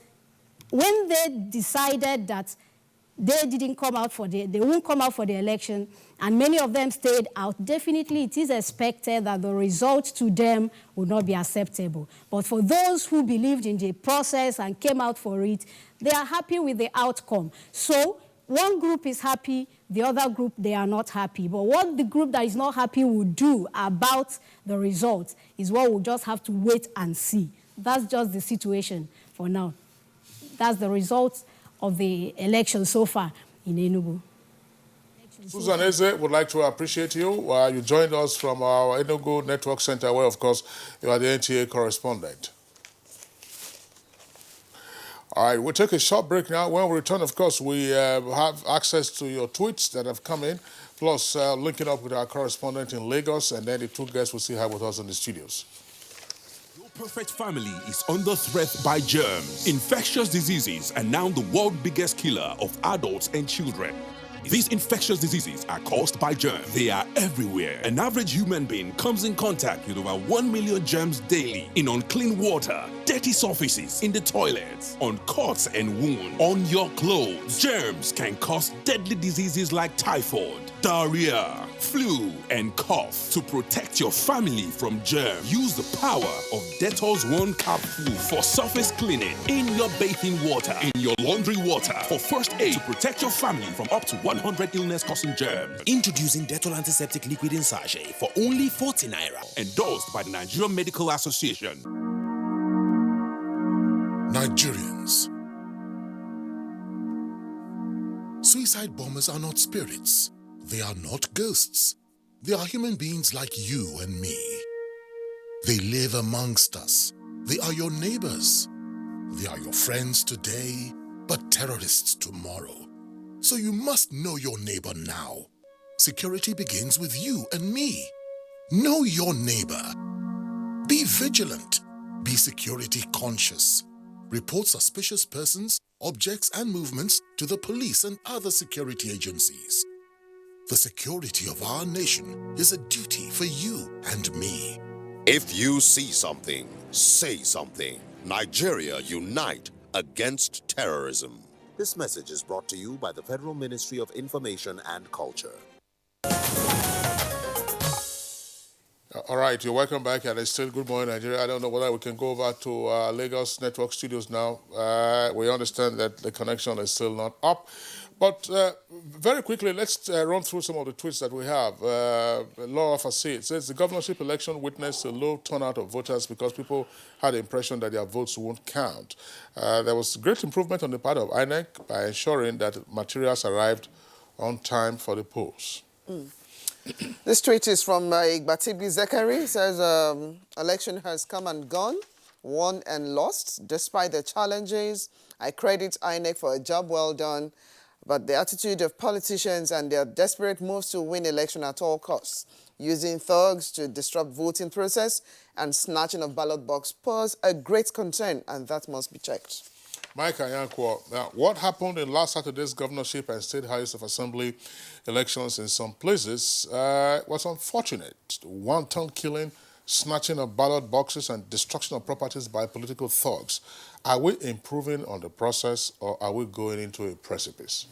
when they decided that they didn't come out they won't come out for the election, and many of them stayed out, definitely it is expected that the result to them will not be acceptable. But for those who believed in the process and came out for it, they are happy with the outcome. So one group is happy, the other group, they are not happy. But what the group that is not happy will do about the result is what we'll just have to wait and see. that's just the situation for now. That's the result of the election so far in Enugu. Susan Eze would like to appreciate you. You joined us from our Enugu Network Center, where, of course, you are the NTA correspondent. All right, we'll take a short break now. When we return, of course, we have access to your tweets that have come in, plus linking up with our correspondent in Lagos, and then the two guests will still have with us in the studios. Your perfect family is under threat by germs. Infectious diseases are now the world's biggest killer of adults and children. These infectious diseases are caused by germs. They are everywhere. An average human being comes in contact with over 1 million germs daily in unclean water, dirty surfaces, in the toilets, on cuts and wounds, on your clothes. Germs can cause deadly diseases like typhoid, diarrhea, flu, and cough. To protect your family from germs, use the power of Dettol's One Cup Flu for surface cleaning in your bathing water, in your laundry water, for first aid to protect your family from up to 100 illness-causing germs. Introducing Dettol Antiseptic Liquid in Sachet for only 40 naira. Endorsed by the Nigerian Medical Association. Nigerians. Suicide bombers are not spirits. They are not ghosts. They are human beings like you and me. They live amongst us. They are your neighbors. They are your friends today, but terrorists tomorrow. So you must know your neighbor now. Security begins with you and me. Know your neighbor. Be vigilant. Be security conscious. Report suspicious persons, objects, and movements to the police and other security agencies. The security of our nation is a duty for you and me. If you see something, say something. Nigeria, unite against terrorism. This message is brought to you by the Federal Ministry of Information and Culture. All right, you're welcome back, and it's still Good Morning Nigeria. I don't know whether we can go over to Lagos Network Studios now. We understand that the connection is still not up. But very quickly, let's run through some of the tweets that we have. Laura Fassi says the governorship election witnessed a low turnout of voters because people had the impression that their votes won't count. There was great improvement on the part of INEC by ensuring that materials arrived on time for the polls. This tweet is from Igbatibli Zekari. It says, election has come and gone, won and lost. Despite the challenges, I credit INEC for a job well done. But the attitude of politicians and their desperate moves to win election at all costs, using thugs to disrupt voting process and snatching of ballot box pose a great concern, and that must be checked. Mike Anyankwo, now what happened in last Saturday's governorship and state House of Assembly elections in some places was unfortunate. Wanton killing, snatching of ballot boxes and destruction of properties by political thugs. Are we improving on the process, or are we going into a precipice?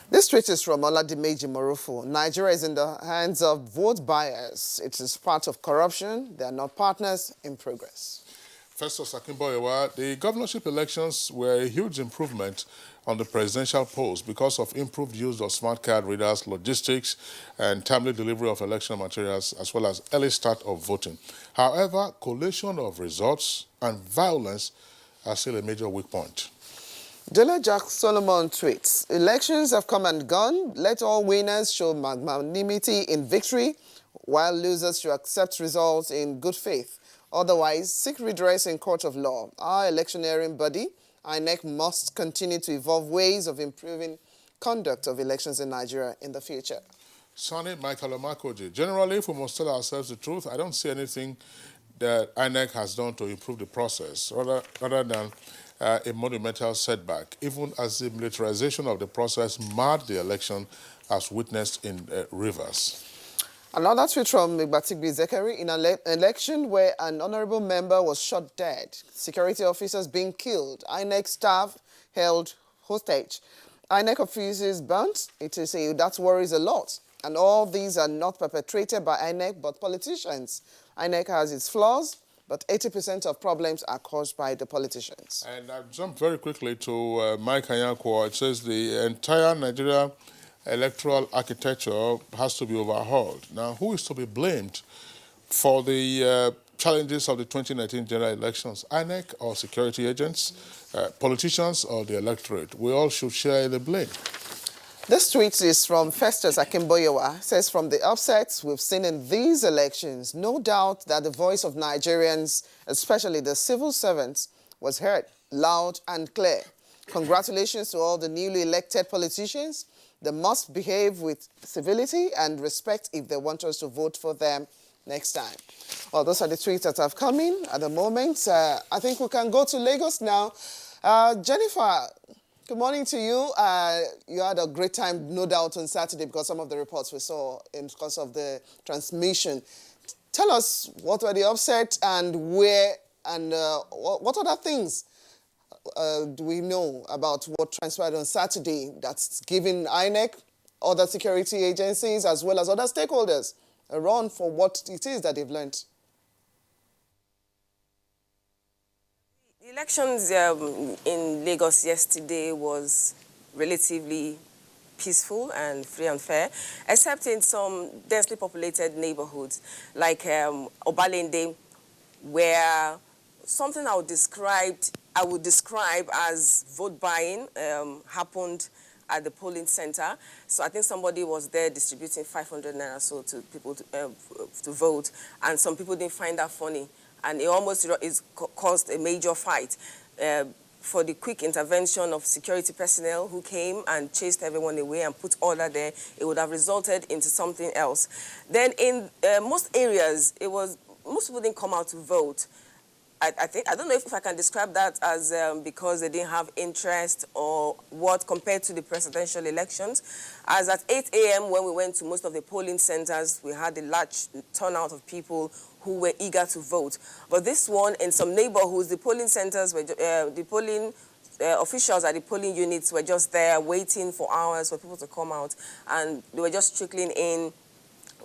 This tweet is from Oladimeji Morufu. Nigeria is in the hands of vote buyers. It is part of corruption. They are not partners in progress. Festus Akinboyewa, the governorship elections were a huge improvement on the presidential polls because of improved use of smart card readers, logistics, and timely delivery of election materials, as well as early start of voting. However, collation of results and violence are still a major weak point. Dela Jack Solomon tweets, elections have come and gone. Let all winners show magnanimity in victory, while losers should accept results in good faith. Otherwise, seek redress in court of law. Our electioneering body, INEC, must continue to evolve ways of improving conduct of elections in Nigeria in the future. Sonny Michael Omakoji, generally, if we must tell ourselves the truth, I don't see anything that INEC has done to improve the process, rather than a monumental setback, even as the militarization of the process marred the election as witnessed in Rivers. Another tweet from Igbatibli Zekari, in an election where an honorable member was shot dead, security officers being killed, INEC staff held hostage, INEC offices burnt, that worries a lot. And all these are not perpetrated by INEC, but politicians. INEC has its flaws, but 80% of problems are caused by the politicians. And I jump very quickly to Mike Anyankwo. It says the entire Nigeria electoral architecture has to be overhauled. Now, who is to be blamed for the challenges of the 2019 general elections, INEC or security agents, politicians or the electorate? We all should share the blame. This tweet is from Festus Akimboyewa. Says, from the offset we've seen in these elections, no doubt that the voice of Nigerians, especially the civil servants, was heard loud and clear. Congratulations to all the newly elected politicians. They must behave with civility and respect if they want us to vote for them next time. Well, those are the tweets that have come in at the moment. I think we can go to Lagos now. Jennifer, good morning to you. You had a great time, no doubt, on Saturday because some of the reports we saw in because of the transmission. Tell us what were the offset and where and what other things do we know about what transpired on Saturday that's giving INEC, other security agencies, as well as other stakeholders a run for what it is that they've learned? The elections in Lagos yesterday was relatively peaceful and free and fair, except in some densely populated neighborhoods like Obalende, where something I would describe as vote buying happened at the polling center. So I think somebody was there distributing 500 naira so to people to vote, and some people didn't find that funny, and it almost caused a major fight. For the quick intervention of security personnel who came and chased everyone away and put order there, it would have resulted into something else. Then in most areas, most people didn't come out to vote. I don't know if I can describe that as because they didn't have interest or what compared to the presidential elections. As at 8 a.m. when we went to most of the polling centers, we had a large turnout of people who were eager to vote. But this one, in some neighborhoods, the polling centers were, the polling officials at the polling units were just there waiting for hours for people to come out, and they were just trickling in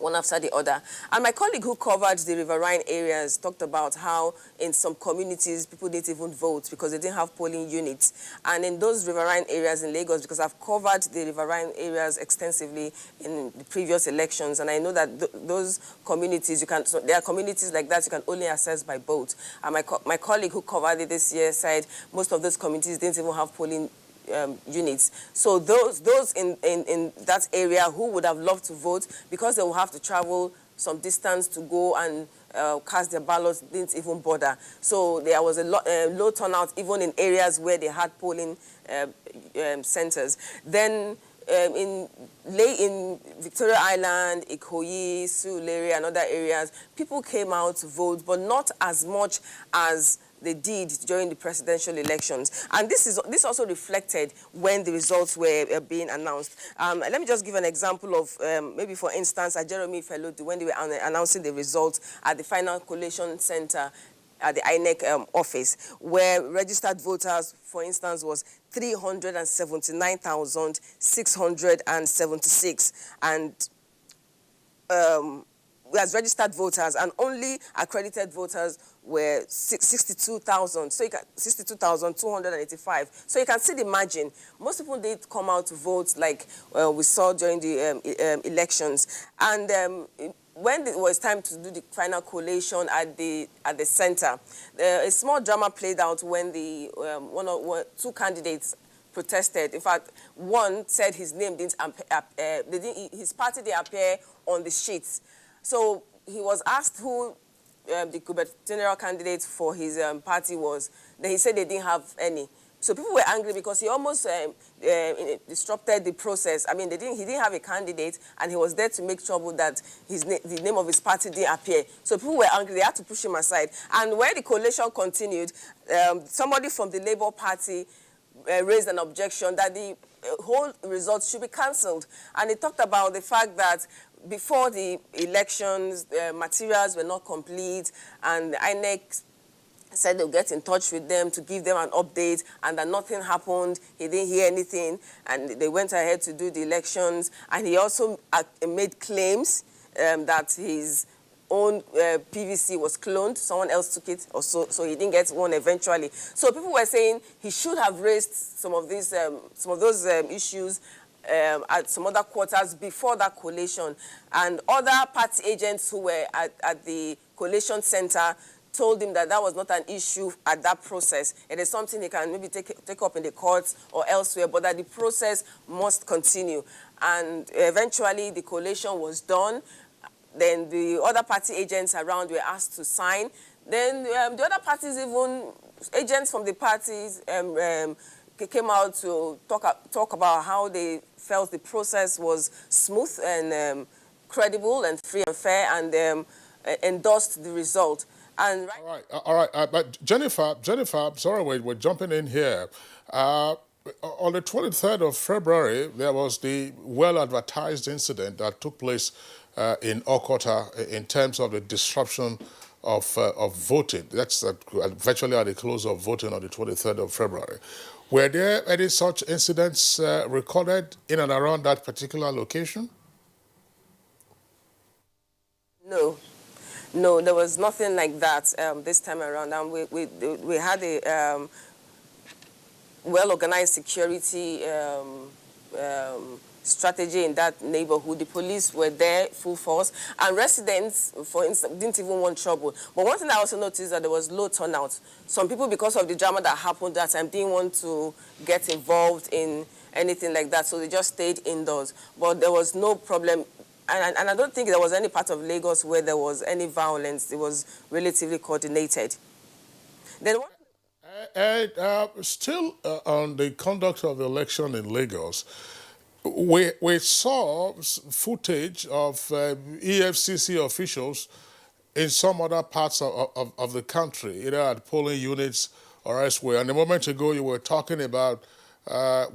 one after the other. And my colleague who covered the riverine areas talked about how in some communities people didn't even vote because they didn't have polling units. And in those riverine areas in Lagos, because I've covered the riverine areas extensively in the previous elections, and I know that those communities, there are communities like that you can only access by boat. And my colleague who covered it this year said most of those communities didn't even have polling units. So those in that area who would have loved to vote, because they will have to travel some distance to go and cast their ballots, didn't even bother. So there was a low turnout even in areas where they had polling centers. Then in Victoria Island, Ikoyi, Surulere and other areas, people came out to vote, but not as much as they did during the presidential elections. And this also reflected when the results were being announced. Let me just give an example of, maybe for instance, at Jeremy Felodu, when they were announcing the results at the final collation center at the INEC office, where registered voters, for instance, was 379,676. And as registered voters, and only accredited voters were 62,000, so 62,285. So you can see the margin. Most people did come out to vote, like we saw during the elections. And when it was time to do the final collation at the center, a small drama played out when the two candidates protested. In fact, one said his name didn't his party didn't appear on the sheets. So he was asked who the gubernatorial candidate for his party was. Then he said they didn't have any. So people were angry because he almost disrupted the process. I mean, he didn't have a candidate, and he was there to make trouble that the name of his party didn't appear. So people were angry. They had to push him aside. And when the collation continued, somebody from the Labour Party raised an objection that the whole results should be cancelled. And he talked about the fact that before the elections, materials were not complete, and the INEC said they'll get in touch with them to give them an update, and that nothing happened. He didn't hear anything, and they went ahead to do the elections. And he also made claims that his own PVC was cloned. Someone else took it, or so he didn't get one eventually. So people were saying he should have raised some of those issues at some other quarters before that collation. And other party agents who were at the collation center told him that that was not an issue at that process. It is something he can maybe take up in the courts or elsewhere, but that the process must continue. And eventually the collation was done. Then the other party agents around were asked to sign. Then the other parties, even agents from the parties, came out to talk about how they felt the process was smooth and credible and free and fair, and endorsed the result. And all right. But Jennifer, sorry, we're jumping in here. On the 23rd of February, there was the well-advertised incident that took place in Okota in terms of the disruption of voting. That's virtually at the close of voting on the 23rd of February. Were there any such incidents recorded in and around that particular location? No, there was nothing like that this time around. And we had a well-organized security strategy in that neighborhood. The police were there full force, and residents, for instance, didn't even want trouble. But one thing I also noticed that there was low turnout. Some people, because of the drama that happened that time, didn't want to get involved in anything like that, so they just stayed indoors. But there was no problem. And I don't think there was any part of Lagos where there was any violence. It was relatively coordinated. Then still on the conduct of the election in Lagos, we saw footage of EFCC officials in some other parts of the country, either at polling units or elsewhere. And a moment ago, you were talking about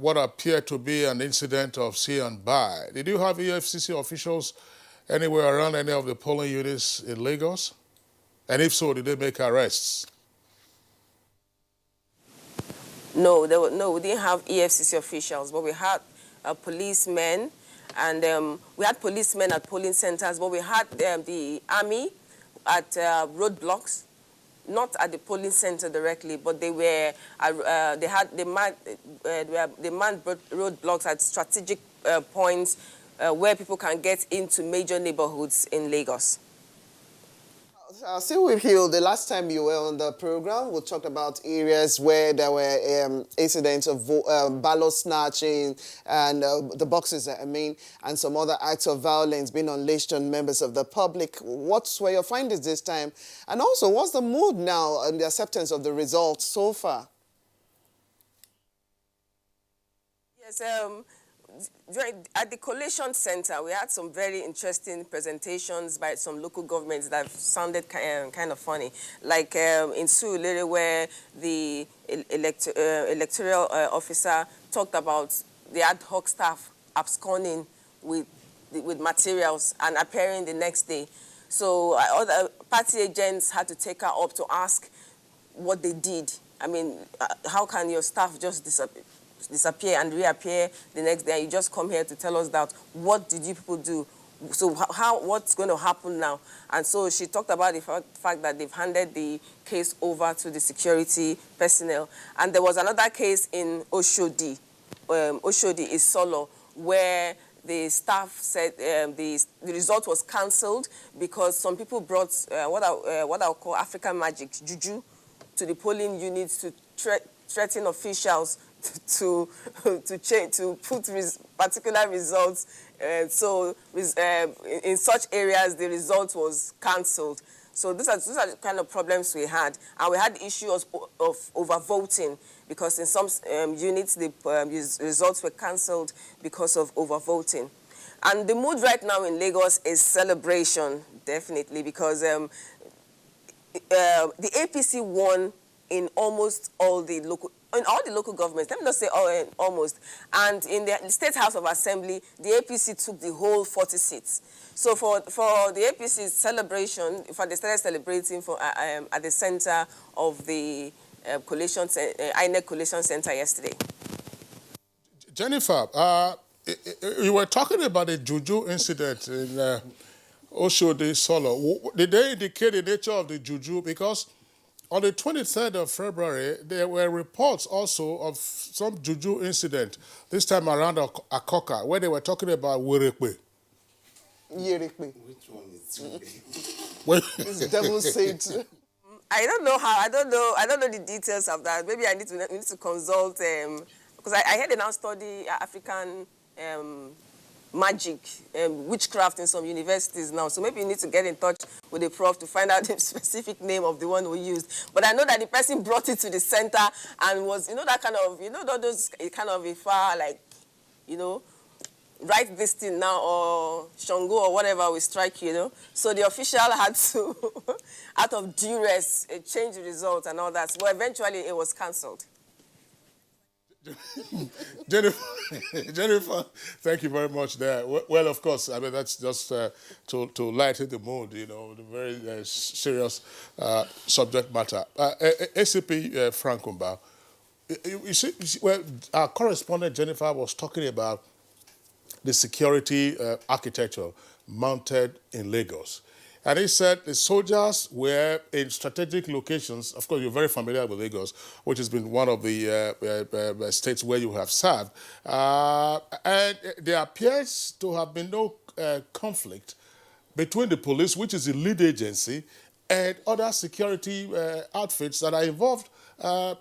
what appeared to be an incident of see and buy. Did you have EFCC officials anywhere around any of the polling units in Lagos? And if so, did they make arrests? No, we didn't have EFCC officials, but we had policemen, and we had policemen at polling centers, but we had the army at roadblocks. Not at the polling center directly, but they were they manned roadblocks at strategic points where people can get into major neighborhoods in Lagos. Still with you, the last time you were on the program, we talked about areas where there were incidents of ballot snatching and the boxes, and some other acts of violence being unleashed on members of the public. What were your findings this time? And also, what's the mood now and the acceptance of the results so far? Yes, at the collation center, we had some very interesting presentations by some local governments that sounded kind of funny. Like in Surulere, where the electoral officer talked about the ad hoc staff absconding with materials and appearing the next day. So other party agents had to take her up to ask what they did. I mean, how can your staff just disappear and reappear the next day? You just come here to tell us that. What did you people do? So what's going to happen now? And so she talked about the fact that they've handed the case over to the security personnel. And there was another case in Oshodi. Oshodi is Solo, where the staff said the result was cancelled because some people brought what I'll call African magic, juju, to the polling units to threaten officials to put particular results. So in such areas, the result was cancelled. So these are the kind of problems we had. And we had the issue of overvoting, because in some units, the results were cancelled because of overvoting. And the mood right now in Lagos is celebration, definitely, because the APC won in almost all the local governments. Let me not say almost. And in the State House of Assembly, the APC took the whole 40 seats. So for the APC's celebration, they started celebrating at the center of the INEC Collation Center yesterday. Jennifer, you were talking about the juju incident in Oshodi Solo. Did they indicate the nature of the juju? Because on the 23rd of February, there were reports also of some juju incident, this time around Akoka, where they were talking about Werekwe. Yerekwe. Which one is This devil said. I don't know how. I don't know the details of that. Maybe we need to consult because I heard they now study African magic, witchcraft in some universities now. So maybe you need to get in touch with the prof to find out the specific name of the one we used. But I know that the person brought it to the center and was, that kind of, those kind of a far, like, write this thing now or Shango or whatever will strike, So the official had to, out of duress, change the result and all that. But eventually it was cancelled. Jennifer, thank you very much there. Well, of course, I mean, that's just to lighten the mood, the very serious subject matter. ACP Frank Umba, you see, well, our correspondent Jennifer was talking about the security architecture mounted in Lagos. And he said the soldiers were in strategic locations. Of course, you're very familiar with Lagos, which has been one of the states where you have served. And there appears to have been no conflict between the police, which is the lead agency, and other security outfits that are involved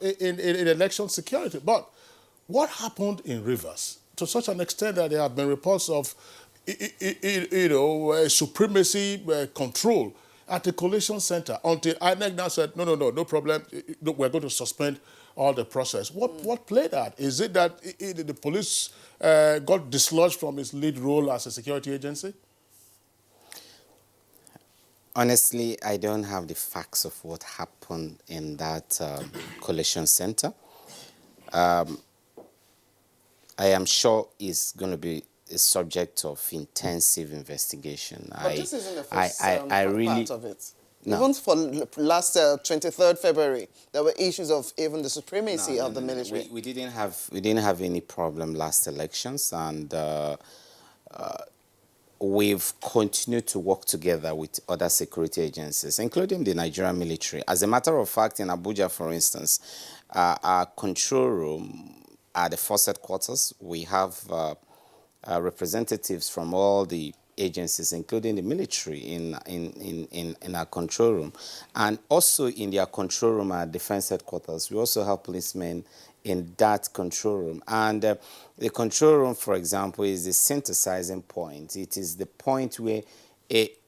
in election security. But what happened in Rivers, to such an extent that there have been reports of supremacy control at the collation center until INEC now said, no problem, we're going to suspend all the process. What played that? Is it that the police got dislodged from its lead role as a security agency? Honestly, I don't have the facts of what happened in that collation center. I am sure it's going to be a subject of intensive investigation. But this isn't the first part of it. No. Even for last 23rd February, there were issues of even the supremacy of the military. We didn't have any problem last elections, and we've continued to work together with other security agencies, including the Nigerian military. As a matter of fact, in Abuja, for instance, our control room at the force headquarters, we have representatives from all the agencies, including the military, in our control room. And also in their control room at defense headquarters, we also have policemen in that control room. And the control room, for example, is the synthesizing point. It is the point where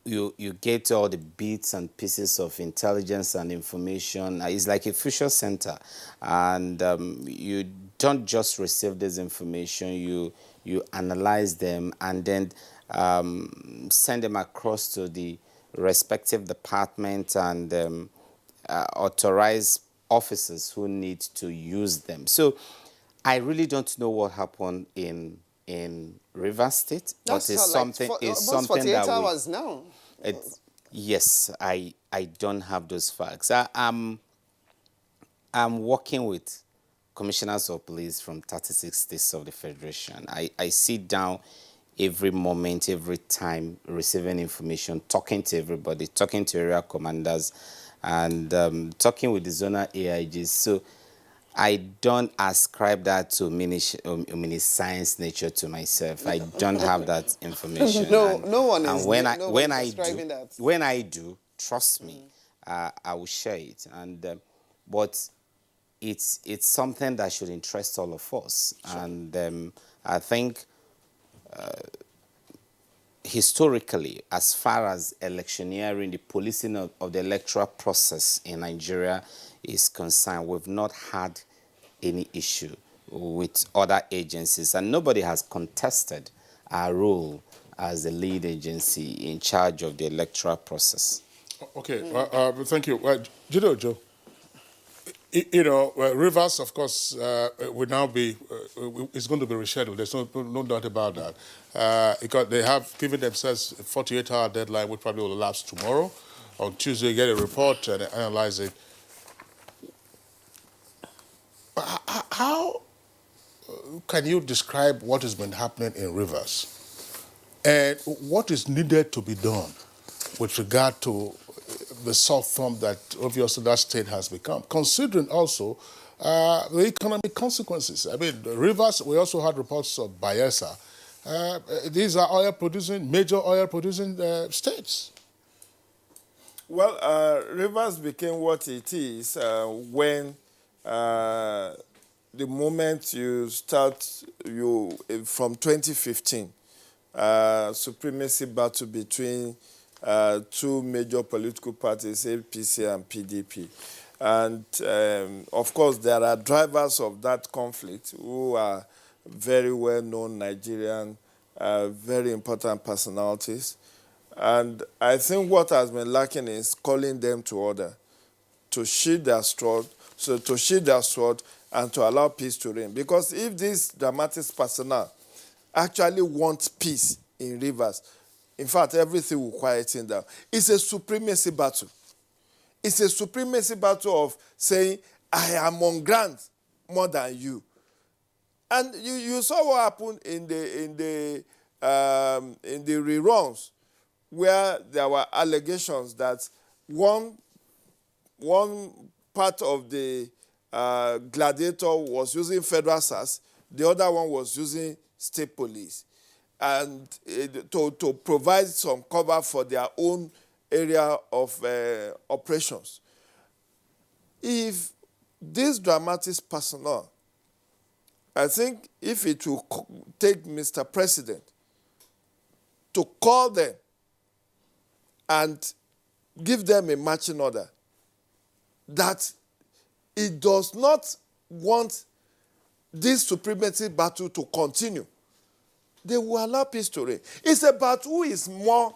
you get all the bits and pieces of intelligence and information. It's like a fusion center. And you don't just receive this information, you analyze them and then send them across to the respective department and authorize officers who need to use them. So I really don't know what happened in Rivers State, but it's something that hours now. Yes, I don't have those facts. I'm working with commissioners of police from 36 states of the Federation. I sit down every moment, every time, receiving information, talking to everybody, talking to area commanders, and talking with the zonal AIGs. So I don't ascribe that to science nature to myself. I don't have that information. No one is. When I do, trust me, I will share it. And but it's something that should interest all of us. Sure. And I think historically, as far as electioneering, the policing of the electoral process in Nigeria is concerned, we've not had any issue with other agencies, and nobody has contested our role as the lead agency in charge of the electoral process. Okay, thank you. Joe, Rivers, of course, will now be, it's going to be rescheduled. There's no doubt about that. Because they have given themselves a 48-hour deadline, which probably will elapse tomorrow. On Tuesday, get a report and analyze it. How can you describe what has been happening in Rivers? And what is needed to be done with regard to the soft form that obviously that state has become, considering also the economic consequences? I mean, Rivers, we also had reports of Bayelsa. These are major oil-producing states. Well, Rivers became what it is when the moment you start, from 2015, supremacy battle between two major political parties, APC and PDP. And of course, there are drivers of that conflict who are very well-known Nigerian, very important personalities. And I think what has been lacking is calling them to order, to sheathe their sword, and to allow peace to reign. Because if these dramatic personnel actually want peace in Rivers, in fact, everything will quieten down. It's a supremacy battle. It's a supremacy battle of saying, I am on ground more than you. And you saw what happened in the reruns, where there were allegations that one part of the gladiator was using federal SARS, the other one was using state police, and to provide some cover for their own area of operations. If this dramatic personnel, I think if it will take Mr. President to call them and give them a marching order that it does not want this supremacy battle to continue, they will allow peace to reign. It's about who is more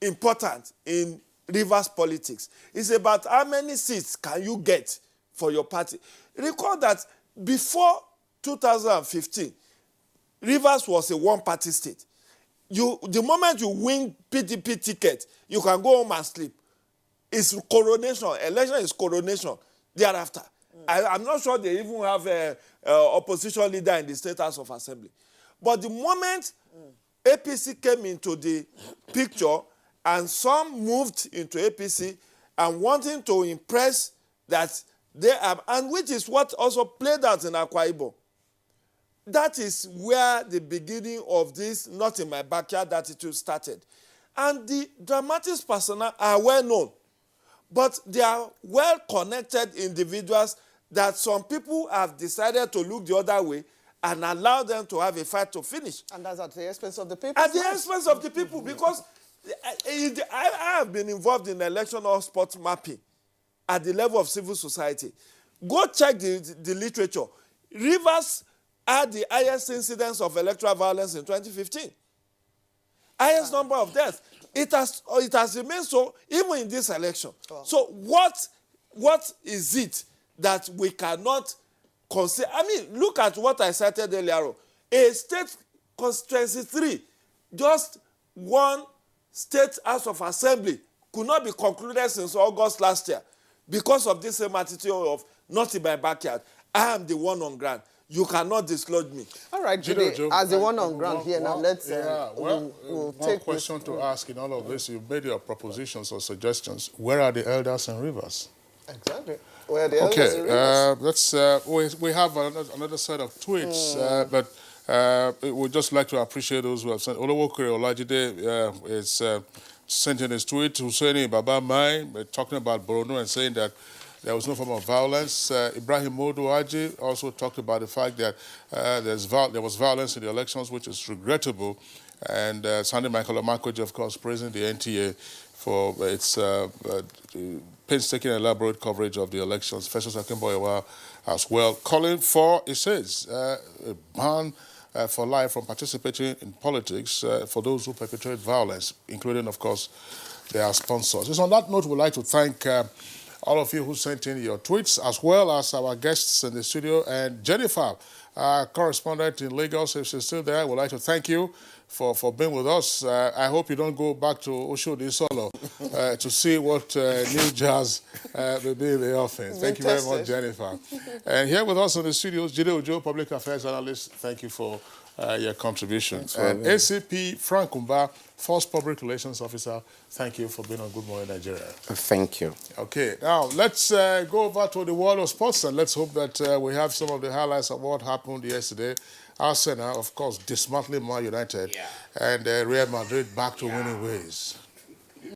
important in Rivers politics. It's about how many seats can you get for your party. Recall that before 2015, Rivers was a one-party state. The moment you win PDP ticket, you can go home and sleep. It's coronation. Election is coronation thereafter. I'm not sure they even have an opposition leader in the State House of Assembly. But the moment APC came into the picture and some moved into APC and wanting to impress that they have, and which is what also played out in Akwa Ibom. That is where the beginning of this not in my backyard attitude started. And the dramatic personnel are well known, but they are well-connected individuals that some people have decided to look the other way and allow them to have a fight to finish. And that's at the expense of the people? At the expense of the people, because I have been involved in electoral spot mapping at the level of civil society. Go check the literature. Rivers had the highest incidence of electoral violence in 2015. Highest number of deaths. It has remained so even in this election. Oh. So what is it that we cannot consider? I mean, look at what I cited earlier on. A state constituency 3, just one state house of assembly could not be concluded since August last year because of this same attitude of not in my backyard. I am the one on ground. You cannot dislodge me. All right, Jide, as the one on ground here now, let's we'll take one question to ask in all of this. You've made your propositions or suggestions. Where are the elders in Rivers? Exactly. Where are the elders in Rivers? Let's. We have another set of tweets, but we'd just like to appreciate those who have sent. Olowokere Olajide is sent in his tweet to Husseini Baba Mai, talking about Borno and saying that there was no form of violence. Ibrahim Moduaji also talked about the fact that there was violence in the elections, which is regrettable. And Sandy Michael Omakoji, of course, praising the NTA for its painstaking and elaborate coverage of the elections. Festus Akimboyewa as well, calling for, it says, a ban for life from participating in politics for those who perpetrate violence, including, of course, their sponsors. So on that note, we'd like to thank all of you who sent in your tweets, as well as our guests in the studio. And Jennifer, our correspondent in Lagos, if she's still there, we'd like to thank you for being with us. I hope you don't go back to Oshodi Solo to see what new jazz will be in the offense. Thank you very much, Jennifer. And here with us in the studio, Jide Ojo, Public Affairs Analyst. Thank you for your contribution. And ACP Frank Umba, First Public Relations Officer, thank you for being on Good Morning Nigeria. Thank you. Okay, now let's go over to the world of sports and let's hope that we have some of the highlights of what happened yesterday. Arsenal, of course, dismantling Man United, and Real Madrid back to winning ways.